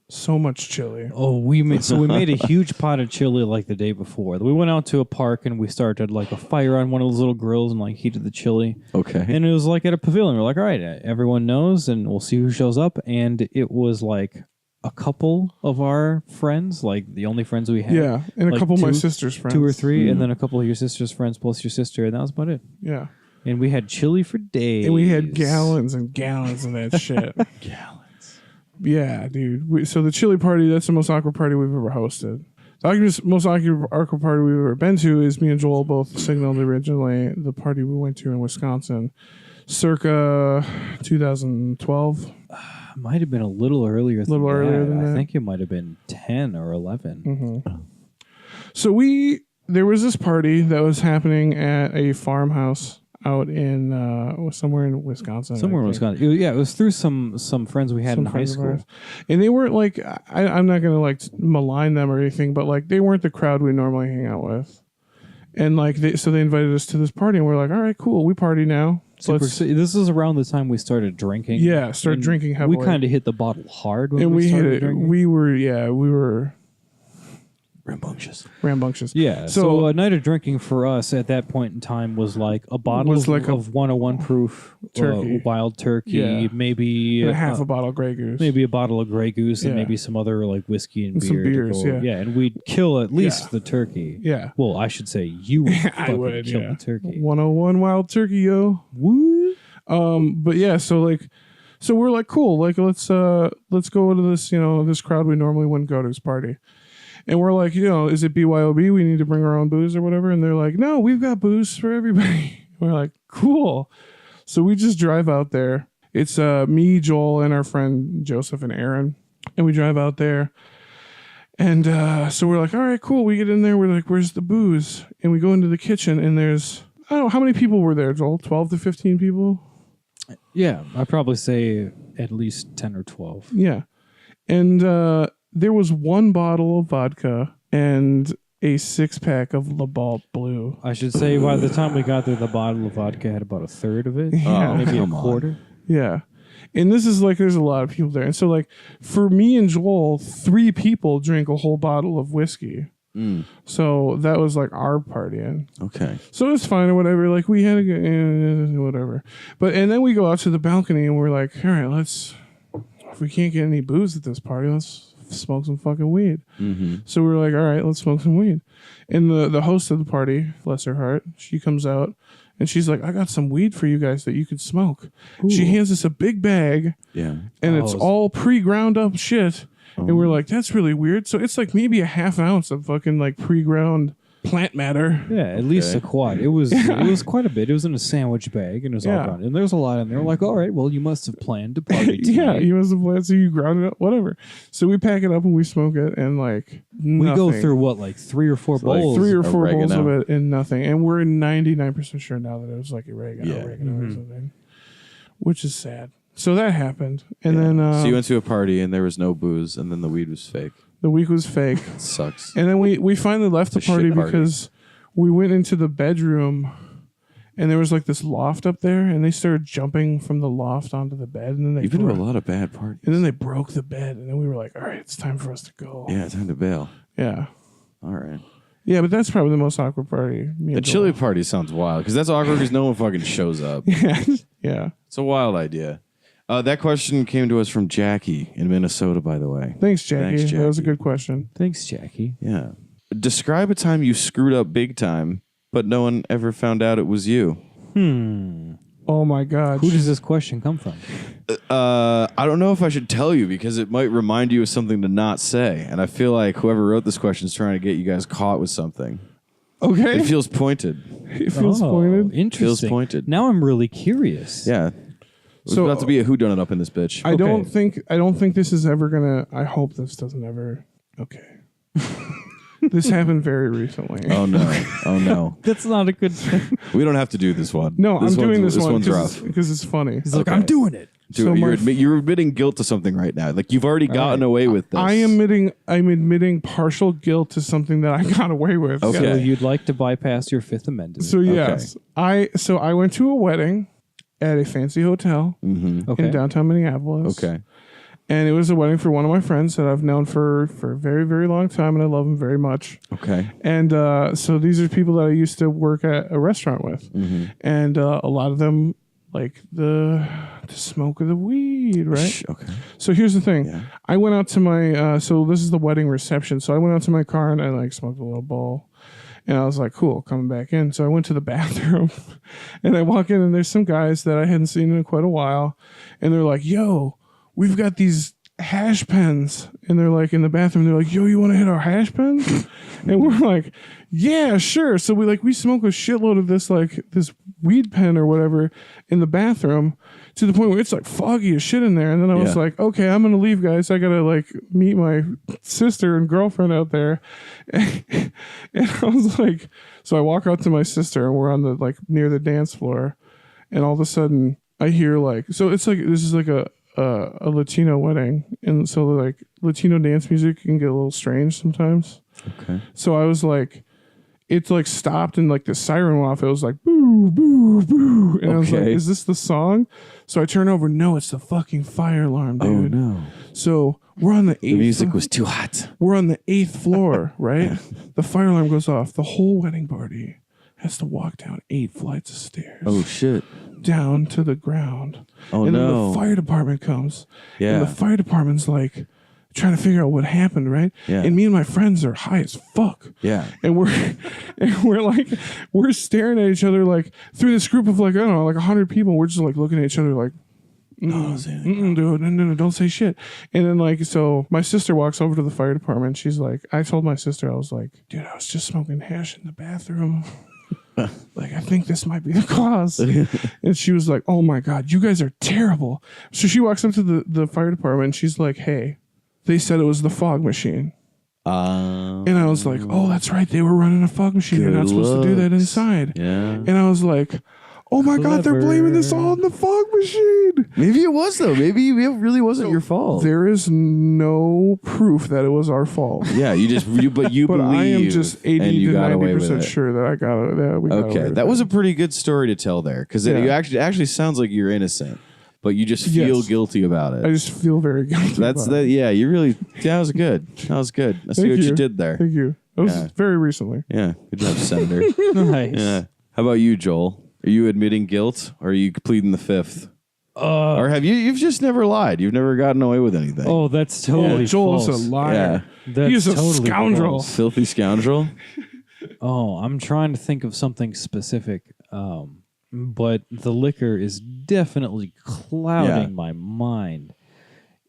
so much chili. Oh, we made a huge pot of chili like the day before. We went out to a park and we started like a fire on one of those little grills and like heated the chili. Okay. And it was like at a pavilion. We're like, all right, everyone knows, and we'll see who shows up. And it was like a couple of our friends, like the only friends we had. Yeah, and a Like couple of my two- sister's friends. 2 or 3, and then a couple of your sister's friends plus your sister, and that was about it. Yeah, And we had chili for days. and we had gallons and gallons of that shit. Gallons. Yeah, dude. So the chili party, that's the most awkward party we've ever hosted. The most awkward party we've ever been to is me and Joel both signaled originally the party we went to in Wisconsin, circa 2012. Might have been a little earlier than earlier than I that. think it might have been 10 or 11. So there was this party that was happening at a farmhouse out in somewhere in Wisconsin. Somewhere in Wisconsin. It was through some friends we had in high school. And they weren't like, I'm not going to like malign them or anything, but like they weren't the crowd we normally hang out with. And like, so they invited us to this party and we're like, all right, cool. We party now. This is around the time we started drinking. Yeah, started drinking heavily. We kind of hit the bottle hard when and we started hit it. drinking. We were rambunctious. Yeah. So a night of drinking for us at that point in time was like a bottle of 101 proof turkey. Wild turkey, Yeah. maybe And half a bottle of Grey Goose. maybe a bottle of Grey Goose, and Yeah. maybe some other like whiskey and some beer. to beers, go- yeah. and we'd kill at least Yeah. the turkey. Yeah. Well, I should say you would I fucking would, kill yeah. the turkey. 101 wild turkey, yo. Woo! But yeah, so we're like, cool, like let's go to this, this crowd we normally wouldn't go to this party. And we're like, is it BYOB? We need to bring our own booze or whatever. And they're like, no, we've got booze for everybody. We're like, cool. So we just drive out there. It's me, Joel, and our friend Joseph and Aaron. And we drive out there. And so we're like, all right, cool. We get in there. We're like, where's the booze? And we go into the kitchen and there's, I don't know, how many people were there, Joel? 12 to 15 people? Yeah, I'd probably say at least 10 or 12. Yeah. And there was one bottle of vodka and a 6-pack of Labalt Blue. I should say by the time we got there, the bottle of vodka had about a third of it. Yeah. Maybe a come on. quarter. Yeah. And this is like, there's a lot of people there. And so, like, for me and Joel, 3 people drink a whole bottle of whiskey. So that was like our partying. Okay. So it was fine or whatever. Like, we had a good, whatever. And then we go out to the balcony and we're like, all right, if we can't get any booze at this party, let's smoke some fucking weed. So we were like, all right, let's smoke some weed. And the host of the party, bless her heart, she comes out and she's like, I got some weed for you guys that you could smoke. She hands us a big bag Yeah. and it's all pre-ground up shit. And we're like, that's really weird. So it's like maybe a half ounce of fucking like pre-ground plant matter. Yeah, at least a quad. It was quite a bit. It was in a sandwich bag and it was all gone. And there's a lot in there. Like, all right, well, you must have planned to party tonight. Yeah, you must have planned, so you ground it up, whatever. So we pack it up and we smoke it, and like we go through what, like 3 or 4 like bowls? 3 or 4 bowls of oregano. it and nothing. And we're 99% sure now that it was like oregano Yeah. or something, which is sad. So that happened, and then So you went to a party and there was no booze, and then the weed was fake. the week was fake. Sucks. And then we finally left the It's a party shit party. because we went into the bedroom and there was like this loft up there and they started jumping from the loft onto the bed and then they You've been to a lot of bad parties. and then they broke the bed and then we were like, all right, it's time for us to go. Yeah, time to bail. Yeah. All right. Yeah, but that's probably the most awkward party. Me The and chili Joel. party sounds wild because that's awkward because no one fucking shows up. Yeah. Yeah. It's a wild idea. That question came to us from Jackie in Minnesota, by the way. Thanks, Jackie. Thanks, That was a Jackie. good question. Thanks, Jackie. Yeah. Describe a time you screwed up big time, but no one ever found out it was you. Oh my God. Who does this question come from? I don't know if I should tell you because it might remind you of something to not say. And I feel like whoever wrote this question is trying to get you guys caught with something. Okay. It feels pointed. It feels pointed. Interesting. pointed. Now I'm really curious. Yeah. It's So- about to be a whodunit up in this bitch. I don't think this is ever gonna. I hope this doesn't ever. Okay. This happened very recently. Oh no. Oh no. That's not a good thing. We don't have to do this one. No, I'm doing this This one one's rough. because it's funny. He's like, I'm doing it. Dude, So my- you're admitting guilt to something right now. Like you've already gotten away with this. I'm admitting partial guilt to something that I got away with. Okay. So you'd like to bypass your Fifth Amendment. So yes, I went to a wedding at a fancy hotel Okay. in downtown Minneapolis. Okay. And it was a wedding for one of my friends that I've known for a very, very long time, and I love him very much. Okay. And so these are people that I used to work at a restaurant with, and a lot of them like the smoke of the weed, right? Okay. So here's the thing: Yeah. I went out to my so this is the wedding reception. So I went out to my car and I like smoked a little bowl, and I was like, "Cool, coming back in." So I went to the bathroom, and I walk in, and there's some guys that I hadn't seen in quite a while, and they're like, "Yo, we've got these hash pens, and they're like in the bathroom. They're like, "Yo, you want to hit our hash pens?" And we're like, "Yeah, sure." So we smoke a shitload of this weed pen or whatever in the bathroom, to the point where it's like foggy as shit in there. And then I was like, "Okay, I'm gonna leave, guys. I gotta like meet my sister and girlfriend out there." And I was like, so I walk out to my sister, and we're on the like near the dance floor, and all of a sudden I hear like, so it's like this is like a Latino wedding, and so like Latino dance music can get a little strange sometimes. Okay. So I was like, it's like stopped and like the siren went off. It was like boo boo boo, and I was like, is this the song? So I turn over. No, it's the fucking fire alarm, dude. Oh no. So we're on the 8th. The music was too hot. We're on the 8th floor, right? The fire alarm goes off. The whole wedding party has to walk down 8 flights of stairs. Oh shit. Down to the ground. Oh and no. then the fire department comes. Yeah. And the fire department's like trying to figure out what happened, right? Yeah. And me and my friends are high as fuck. Yeah. And we're staring at each other like through this group of like, I don't know, like 100 people. We're just like looking at each other like, dude, no, don't say shit. And then like, so my sister walks over to the fire department. She's like, I told my sister, I was like, dude, I was just smoking hash in the bathroom. Like, I think this might be the cause. And she was like, oh my God, you guys are terrible. So she walks up to the fire department and she's like, hey, they said it was the fog machine. And I was like, oh, that's right. They were running a fog machine. You're not supposed to do that inside. Yeah. And I was like, oh my God, they're blaming this all on the fog machine. Maybe it was though. Maybe it really wasn't your fault. There is no proof that it was our fault. Yeah, but But believe. I am just 80 and you to got away 90% with it. sure that I got it. That we got away Okay, with that it. was a pretty good story to tell there, because Yeah. it actually sounds like you're innocent, but you just feel Yes. guilty about it. I just feel very guilty. That's about that. it. Yeah, you really. That was good. That was good. I see Thank what you you. did there. Thank you. That was Yeah. very recently. Yeah, good job, Senator. Nice. Yeah. How about you, Joel? Are you admitting guilt, or are you pleading the fifth? Or have you've just never lied? You've never gotten away with anything? Oh, that's totally Joel's false. a liar. That's He's a totally scoundrel. false. Filthy scoundrel. Oh, I'm trying to think of something specific, but the liquor is definitely clouding my mind.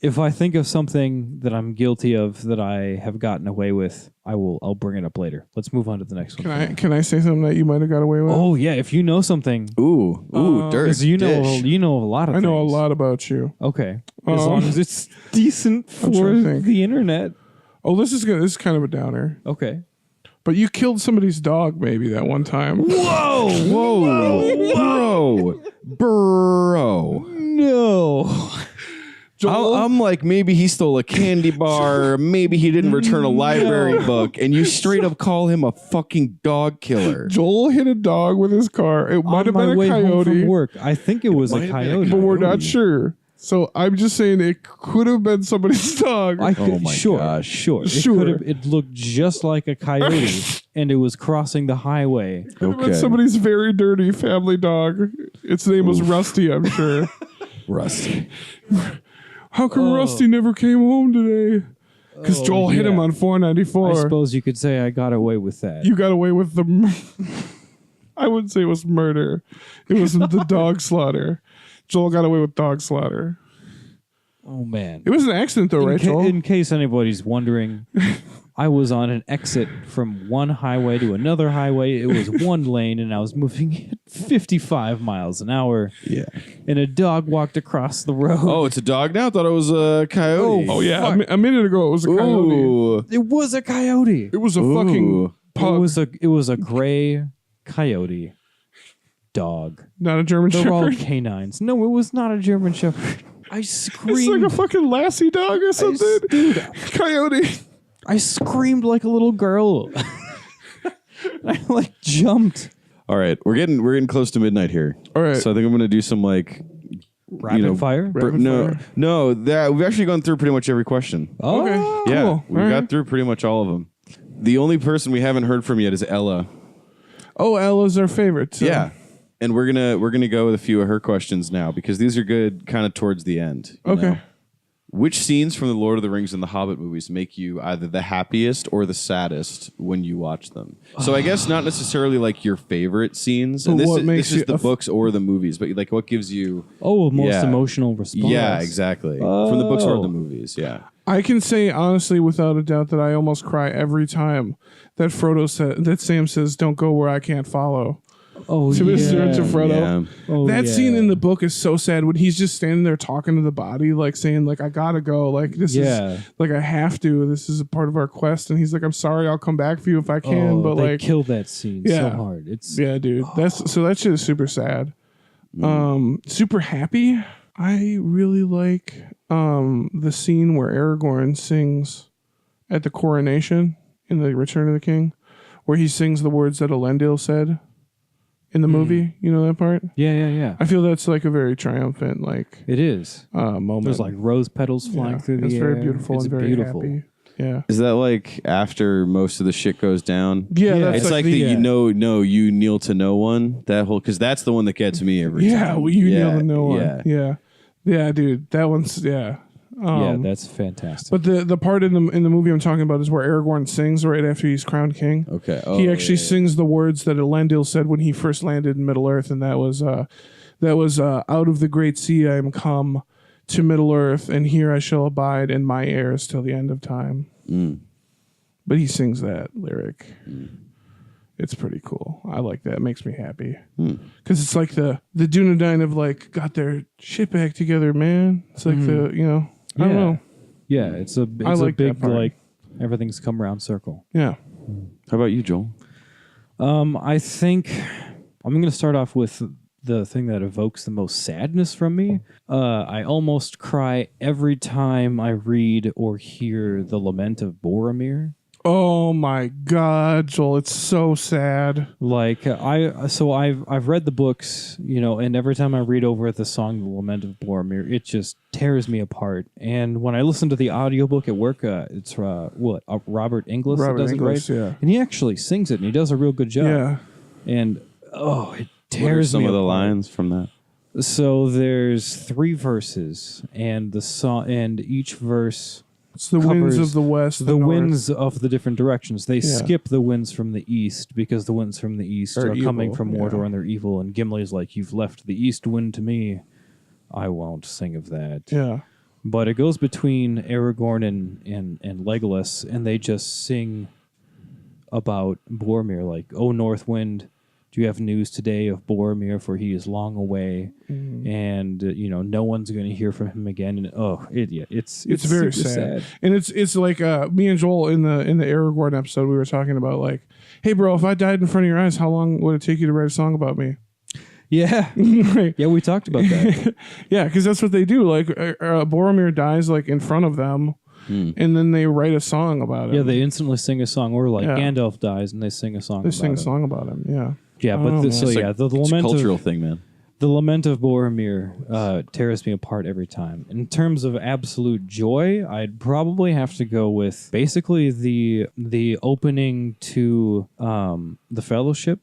If I think of something that I'm guilty of that I have gotten away with, I'll bring it up later. Let's move on to the next one. Can I say something that you might have got away with? Oh yeah, if you know something, Ooh, dirt. because you know a lot of I know a things. lot about you. Okay, as long as it's decent trying for to think. the internet. Oh, this is kind of a downer. Okay. But you killed somebody's dog maybe that one time. Whoa, bro. No. I'm like, maybe he stole a candy bar, maybe he didn't return a library book, and you straight up call him a fucking dog killer. Joel hit a dog with his car. It might have On been my a way home coyote, from work, I think it was might a have been a coyote. but we're not Coyote. sure. So I'm just saying it could have been somebody's dog. I could, Oh my sure, gosh. sure. Sure. It looked just like a coyote, and it was crossing the highway. Could have been Okay. somebody's very dirty family dog. Its name was Rusty, I'm sure. Rusty. How come Rusty never came home today? Because Joel hit him yeah. on I 494. suppose you could say I got away with that. You got away with the. I wouldn't say it was murder. It was the dog slaughter. Joel got away with dog slaughter. Oh man! It was an accident, though, right, Joel? In case anybody's wondering, I was on an exit from one highway to another highway. It was one lane, and I was moving at 55 miles an hour. Yeah. And a dog walked across the road. Oh, it's a dog now? I thought it was a coyote. Oh yeah, a minute ago it was a coyote. Ooh. It was a coyote. It was a fucking Ooh. pug, It was a gray coyote dog. not a German They're all Shepherd. canines. No, it was not a German Shepherd. I It's screamed. like a fucking lassie dog or something. Coyote. I screamed like a little girl. I like jumped. All right, we're getting close to midnight here. All right. So I think I'm gonna do some like Rapid fire. no. That we've actually gone through pretty much every question. Oh, Okay. Yeah, Cool. we All got right. through pretty much all of them. The only person we haven't heard from yet is Ella. Oh, Ella's our favorite. So. Yeah, and we're gonna go with a few of her questions now because these are good, kind of towards the end. you Okay. know? Which scenes from the Lord of the Rings and the Hobbit movies make you either the happiest or the saddest when you watch them? So I guess not necessarily like your favorite scenes. And But this what is, makes this is you the books or the movies, but like what gives you most Yeah. emotional response. Yeah, exactly. From the books or the Oh. movies, yeah. I can say honestly, without a doubt, that I almost cry every time that Sam says, "Don't go where I can't follow." Oh, To Mr. yeah. and to Frodo. Yeah. Oh, That yeah. scene in the book is so sad when he's just standing there talking to the body, like saying, like, I gotta go. Like, this Yeah. is like I have to. This is a part of our quest. And he's like, I'm sorry, I'll come back for you if I can. Oh, but they like killed that scene so Yeah. hard. It's yeah, dude. That's so that shit is super sad. Super happy. I really like the scene where Aragorn sings at the coronation in the Return of the King, where he sings the words that Elendil said in the movie. You know that part? yeah. I feel that's like a very triumphant It is. moment. There's like rose petals flying through the it's air. very beautiful It's and very beautiful. happy. Yeah. Is that like after most of the shit goes down? Yeah, that's It's like the yeah. you kneel to no one. That whole because that's the one that gets me every time. Yeah, well, you yeah, nailed the no one. Yeah. Yeah, dude. That one's Yeah, that's fantastic. But the part in the movie I'm talking about is where Aragorn sings right after he's crowned king. Okay. He actually sings the words that Elendil said when he first landed in Middle Earth, and that was out of the great sea I am come to Middle Earth, and here I shall abide in my heirs till the end of time. But he sings that lyric. It's pretty cool. I like that. It makes me happy because it's like the Dunedain have like got their shit back together, man. It's like I don't know. Yeah, it's a like that big part. like everything's come around circle. Yeah. How about you, Joel? I think I'm going to start off with the thing that evokes the most sadness from me. I almost cry every time I read or hear the Lament of Boromir. Oh my God, Joel! It's so sad. Like I've read the books, and every time I read over the song "The Lament of Boromir," it just tears me apart. And when I listen to the audiobook at work, it's Robert Inglis that does Inglis, it, right? yeah. And he actually sings it, and he does a real good job. Yeah. And it What are tears some me of the apart. lines from that? So there's 3 verses, and the song, and each verse. It's the winds covers of the west. The north. winds of the different directions. They Yeah. skip the winds from the east because the winds from the east Are are coming evil, from Mordor yeah. and they're evil. And Gimli's like, "You've left the east wind to me. I won't sing of that." Yeah. But it goes between Aragorn and Legolas, and they just sing about Boromir, like, "Oh, North Wind, do you have news today of Boromir? For he is long away, and no one's going to hear from him again." And it's very super sad. And it's like me and Joel in the Aragorn episode we were talking about, like, hey bro, if I died in front of your eyes, how long would it take you to write a song about me? Yeah, Right. yeah, we talked about that. Yeah, because that's what they do. Like Boromir dies like in front of them, and then they write a song about him. Yeah, they instantly sing a song, or like Yeah. Gandalf dies and they sing a song. They about sing a it. song about him. Yeah. Yeah, I but don't know, this, man. so It's yeah, the it's a lament cultural of thing, man. the lament of Boromir tears me apart every time. In terms of absolute joy, I'd probably have to go with basically the opening to the Fellowship,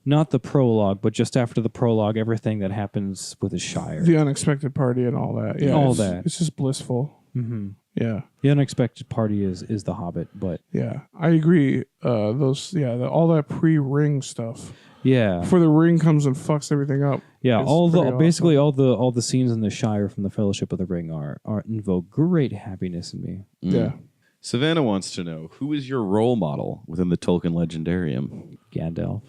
not the prologue, but just after the prologue, everything that happens with the Shire. The unexpected party and all that. Yeah, All it's, that. It's just blissful. Mm-hmm. Yeah. The unexpected party is the Hobbit, but Yeah, I agree. All that pre-ring stuff. yeah, Before the ring comes and fucks everything up. yeah. It's All the pretty basically awesome. all the scenes in the Shire from the Fellowship of the Ring are invoke great happiness in me. Yeah. Savannah wants to know, who is your role model within the Tolkien legendarium? Gandalf.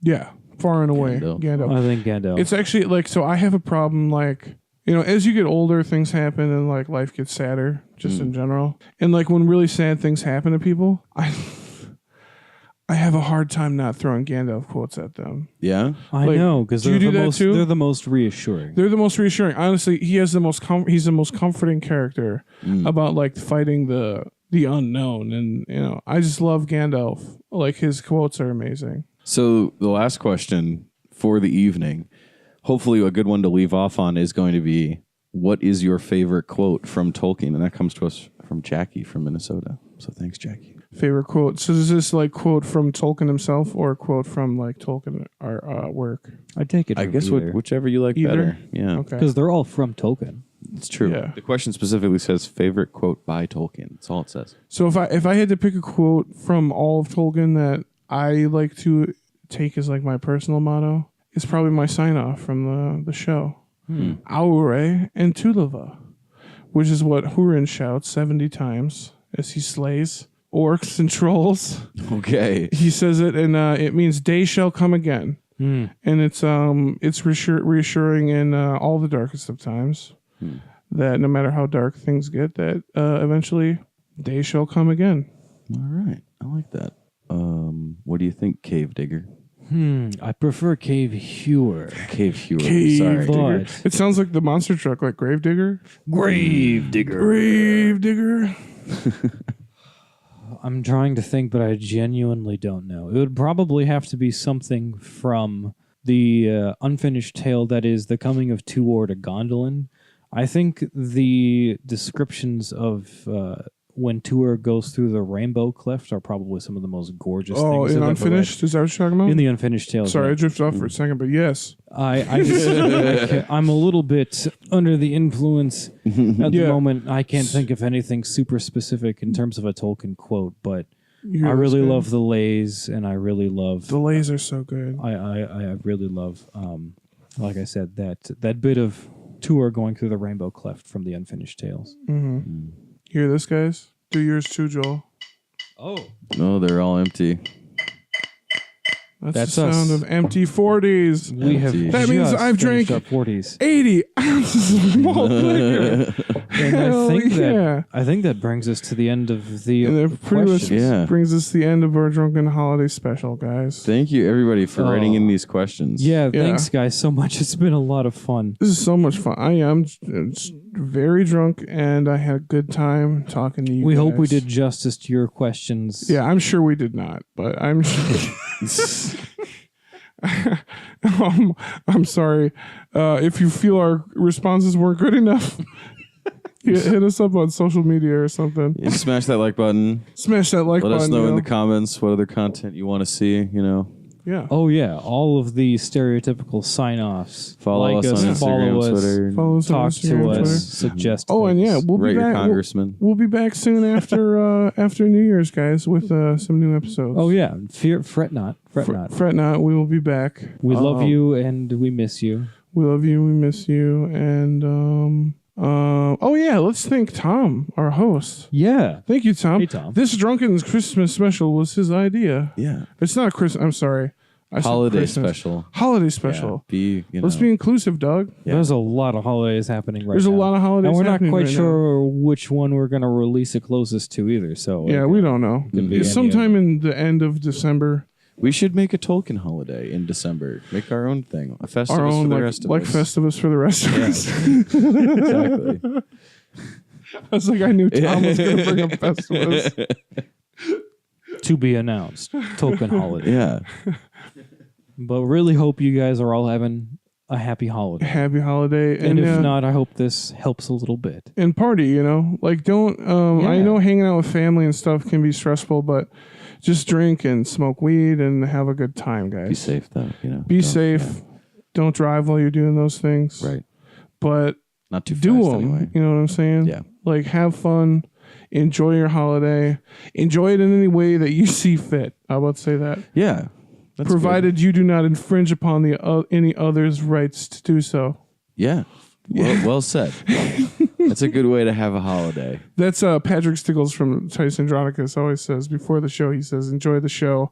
Yeah. Far and away. Gandalf. Gandalf. I think Gandalf. It's actually like, so I have a problem, like, as you get older, things happen and like life gets sadder just in general. And like when really sad things happen to people, I have a hard time not throwing Gandalf quotes at them. Yeah? I like, know, because do they're you do the that most too? they're the most reassuring. They're the most reassuring. Honestly, he's the most comforting character about like fighting the unknown. And I just love Gandalf. Like his quotes are amazing. So the last question for the evening, hopefully a good one to leave off on, is going to be, what is your favorite quote from Tolkien? And that comes to us from Jackie from Minnesota. So thanks, Jackie. Favorite quote. So is this like quote from Tolkien himself or a quote from like Tolkien or work? I take it. I guess whichever you like Either? better. Yeah. Okay. because they're all from Tolkien. It's true. Yeah. The question specifically says favorite quote by Tolkien. That's all it says. So if I had to pick a quote from all of Tolkien that I like to take as like my personal motto, it's probably my sign off from the show. Aure and Tulava, which is what Hurin shouts 70 times as he slays orcs and trolls. Okay. He says it, and it means day shall come again. And it's reassuring in all the darkest of times that no matter how dark things get, that eventually day shall come again. All right. I like that. What do you think, Cave Digger? I prefer Cave Hewer. Cave Hewer. Cave Sorry. Digger. But- It sounds like the monster truck, like Grave Digger. Grave Digger. Grave Digger. I'm trying to think, but I genuinely don't know. It would probably have to be something from the unfinished tale that is the coming of Tuor to Gondolin. I think the descriptions of when Tuor goes through the Rainbow Cleft are probably some of the most gorgeous Oh, things in I've Unfinished? Is that what you're talking about? In the unfinished tales. Sorry, I yeah. drifted off for a second, but yes. I'm a little bit under the influence at the moment. I can't think of anything super specific in terms of a Tolkien quote, but I really love the lays, and I really love The lays are so good. I really love, like I said, that bit of Tuor going through the Rainbow Cleft from the Unfinished Tales. Hear this, guys? Do yours too, Joel. Oh, No, they're all empty. That's That's the sound us. of empty 40s. we have. That That means just I've finished drank- our 40s, 80 ounces of malt liquor. and Hell I think that brings us to the end of the And that pretty much questions. Yeah. brings us to the end of our drunken holiday special, guys. Thank you, everybody, for writing in these questions. Yeah, Yeah. thanks guys so much. It's been a lot of fun. This is so much fun. I am very drunk, and I had a good time talking to you We hope we guys. did justice to your questions. Yeah, I'm sure we did not, but I'm sure. I'm sorry. If you feel our responses weren't good enough, hit us up on social media or something. Yeah, smash that like button. Smash that like Let button. us know you in the comments what other content you want to see. Yeah. Oh yeah, all of the stereotypical sign-offs. Follow like us on Instagram, follow us, Twitter. Follow us on talk Instagram, to Twitter. us, suggest. Oh, and yeah, things. we'll Write be your back. congressman. We'll be back soon after New Year's, guys, with some new episodes. Oh yeah, fret not. Fret not. We will be back. We love you and we miss you. We love you. We miss you. And oh yeah, let's thank Tom, our host. Yeah. Thank you, Tom. Hey, Tom. This Drunken's Christmas special was his idea. Yeah. It's not Christmas. I'm sorry. I said Holiday Christmas. special. Holiday special. Yeah. Let's be inclusive, dog. Yeah. There's a lot of holidays happening right There's now. a lot of holidays and we're not happening quite right sure which one we're going to release it closest to either. So Yeah, we don't know. Could be It's any sometime in the end of December. We should make a Tolkien holiday in December. Make our own thing. A Festivus Our own for the like, rest of like us. Festivus for the rest of us. Exactly. I was like, I knew Tom was going to bring up Festivus. to be announced. Tolkien holiday. Yeah. But really hope you guys are all having a happy holiday. Happy holiday. And if not, I hope this helps a little bit. And party, like don't I know hanging out with family and stuff can be stressful, but just drink and smoke weed and have a good time, guys. Be safe, though. Be Don't- safe. Don't drive while you're doing those things. yeah. Right. But Not too do fast, them. anyway. You know what I'm saying? Yeah. Like have fun. Enjoy your holiday. Enjoy it in any way that you see fit. I would say that. Yeah. That's Provided you do not infringe upon the any other's rights to do so. good. Yeah. Well said. That's a good way to have a holiday. That's Patrick Stiggles from Titus Andronicus always says before the show, he says, enjoy the show.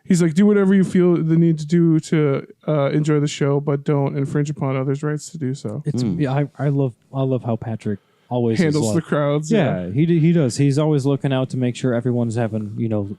He's like, do whatever you feel the need to do to enjoy the show, but don't infringe upon others' rights to do so. It's I love how Patrick always Handles is the crowds. Yeah, he does. He's always looking out to make sure everyone's having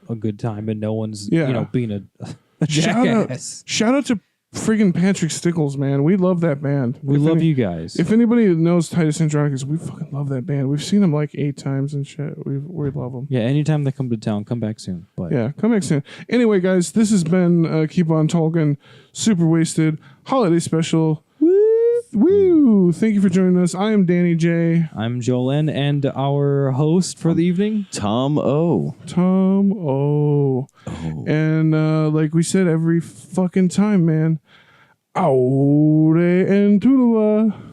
a good time and no one's being a jackass. Shout out to friggin' Patrick Stickles, man. We love that band. We love you guys. If anybody knows Titus Andronicus, we fucking love that band. We've seen them like 8 times and shit. We love them. Yeah, anytime they come to town, come back soon. But Yeah, come back soon. Anyway, guys, this has been Keep On Tolkien Super Wasted Holiday Special. Woo! Thank you for joining us. I am Danny J. I'm Joel N, and our host for the evening. Tom O. Tom O. And like we said every fucking time, man. Aure and Tulua.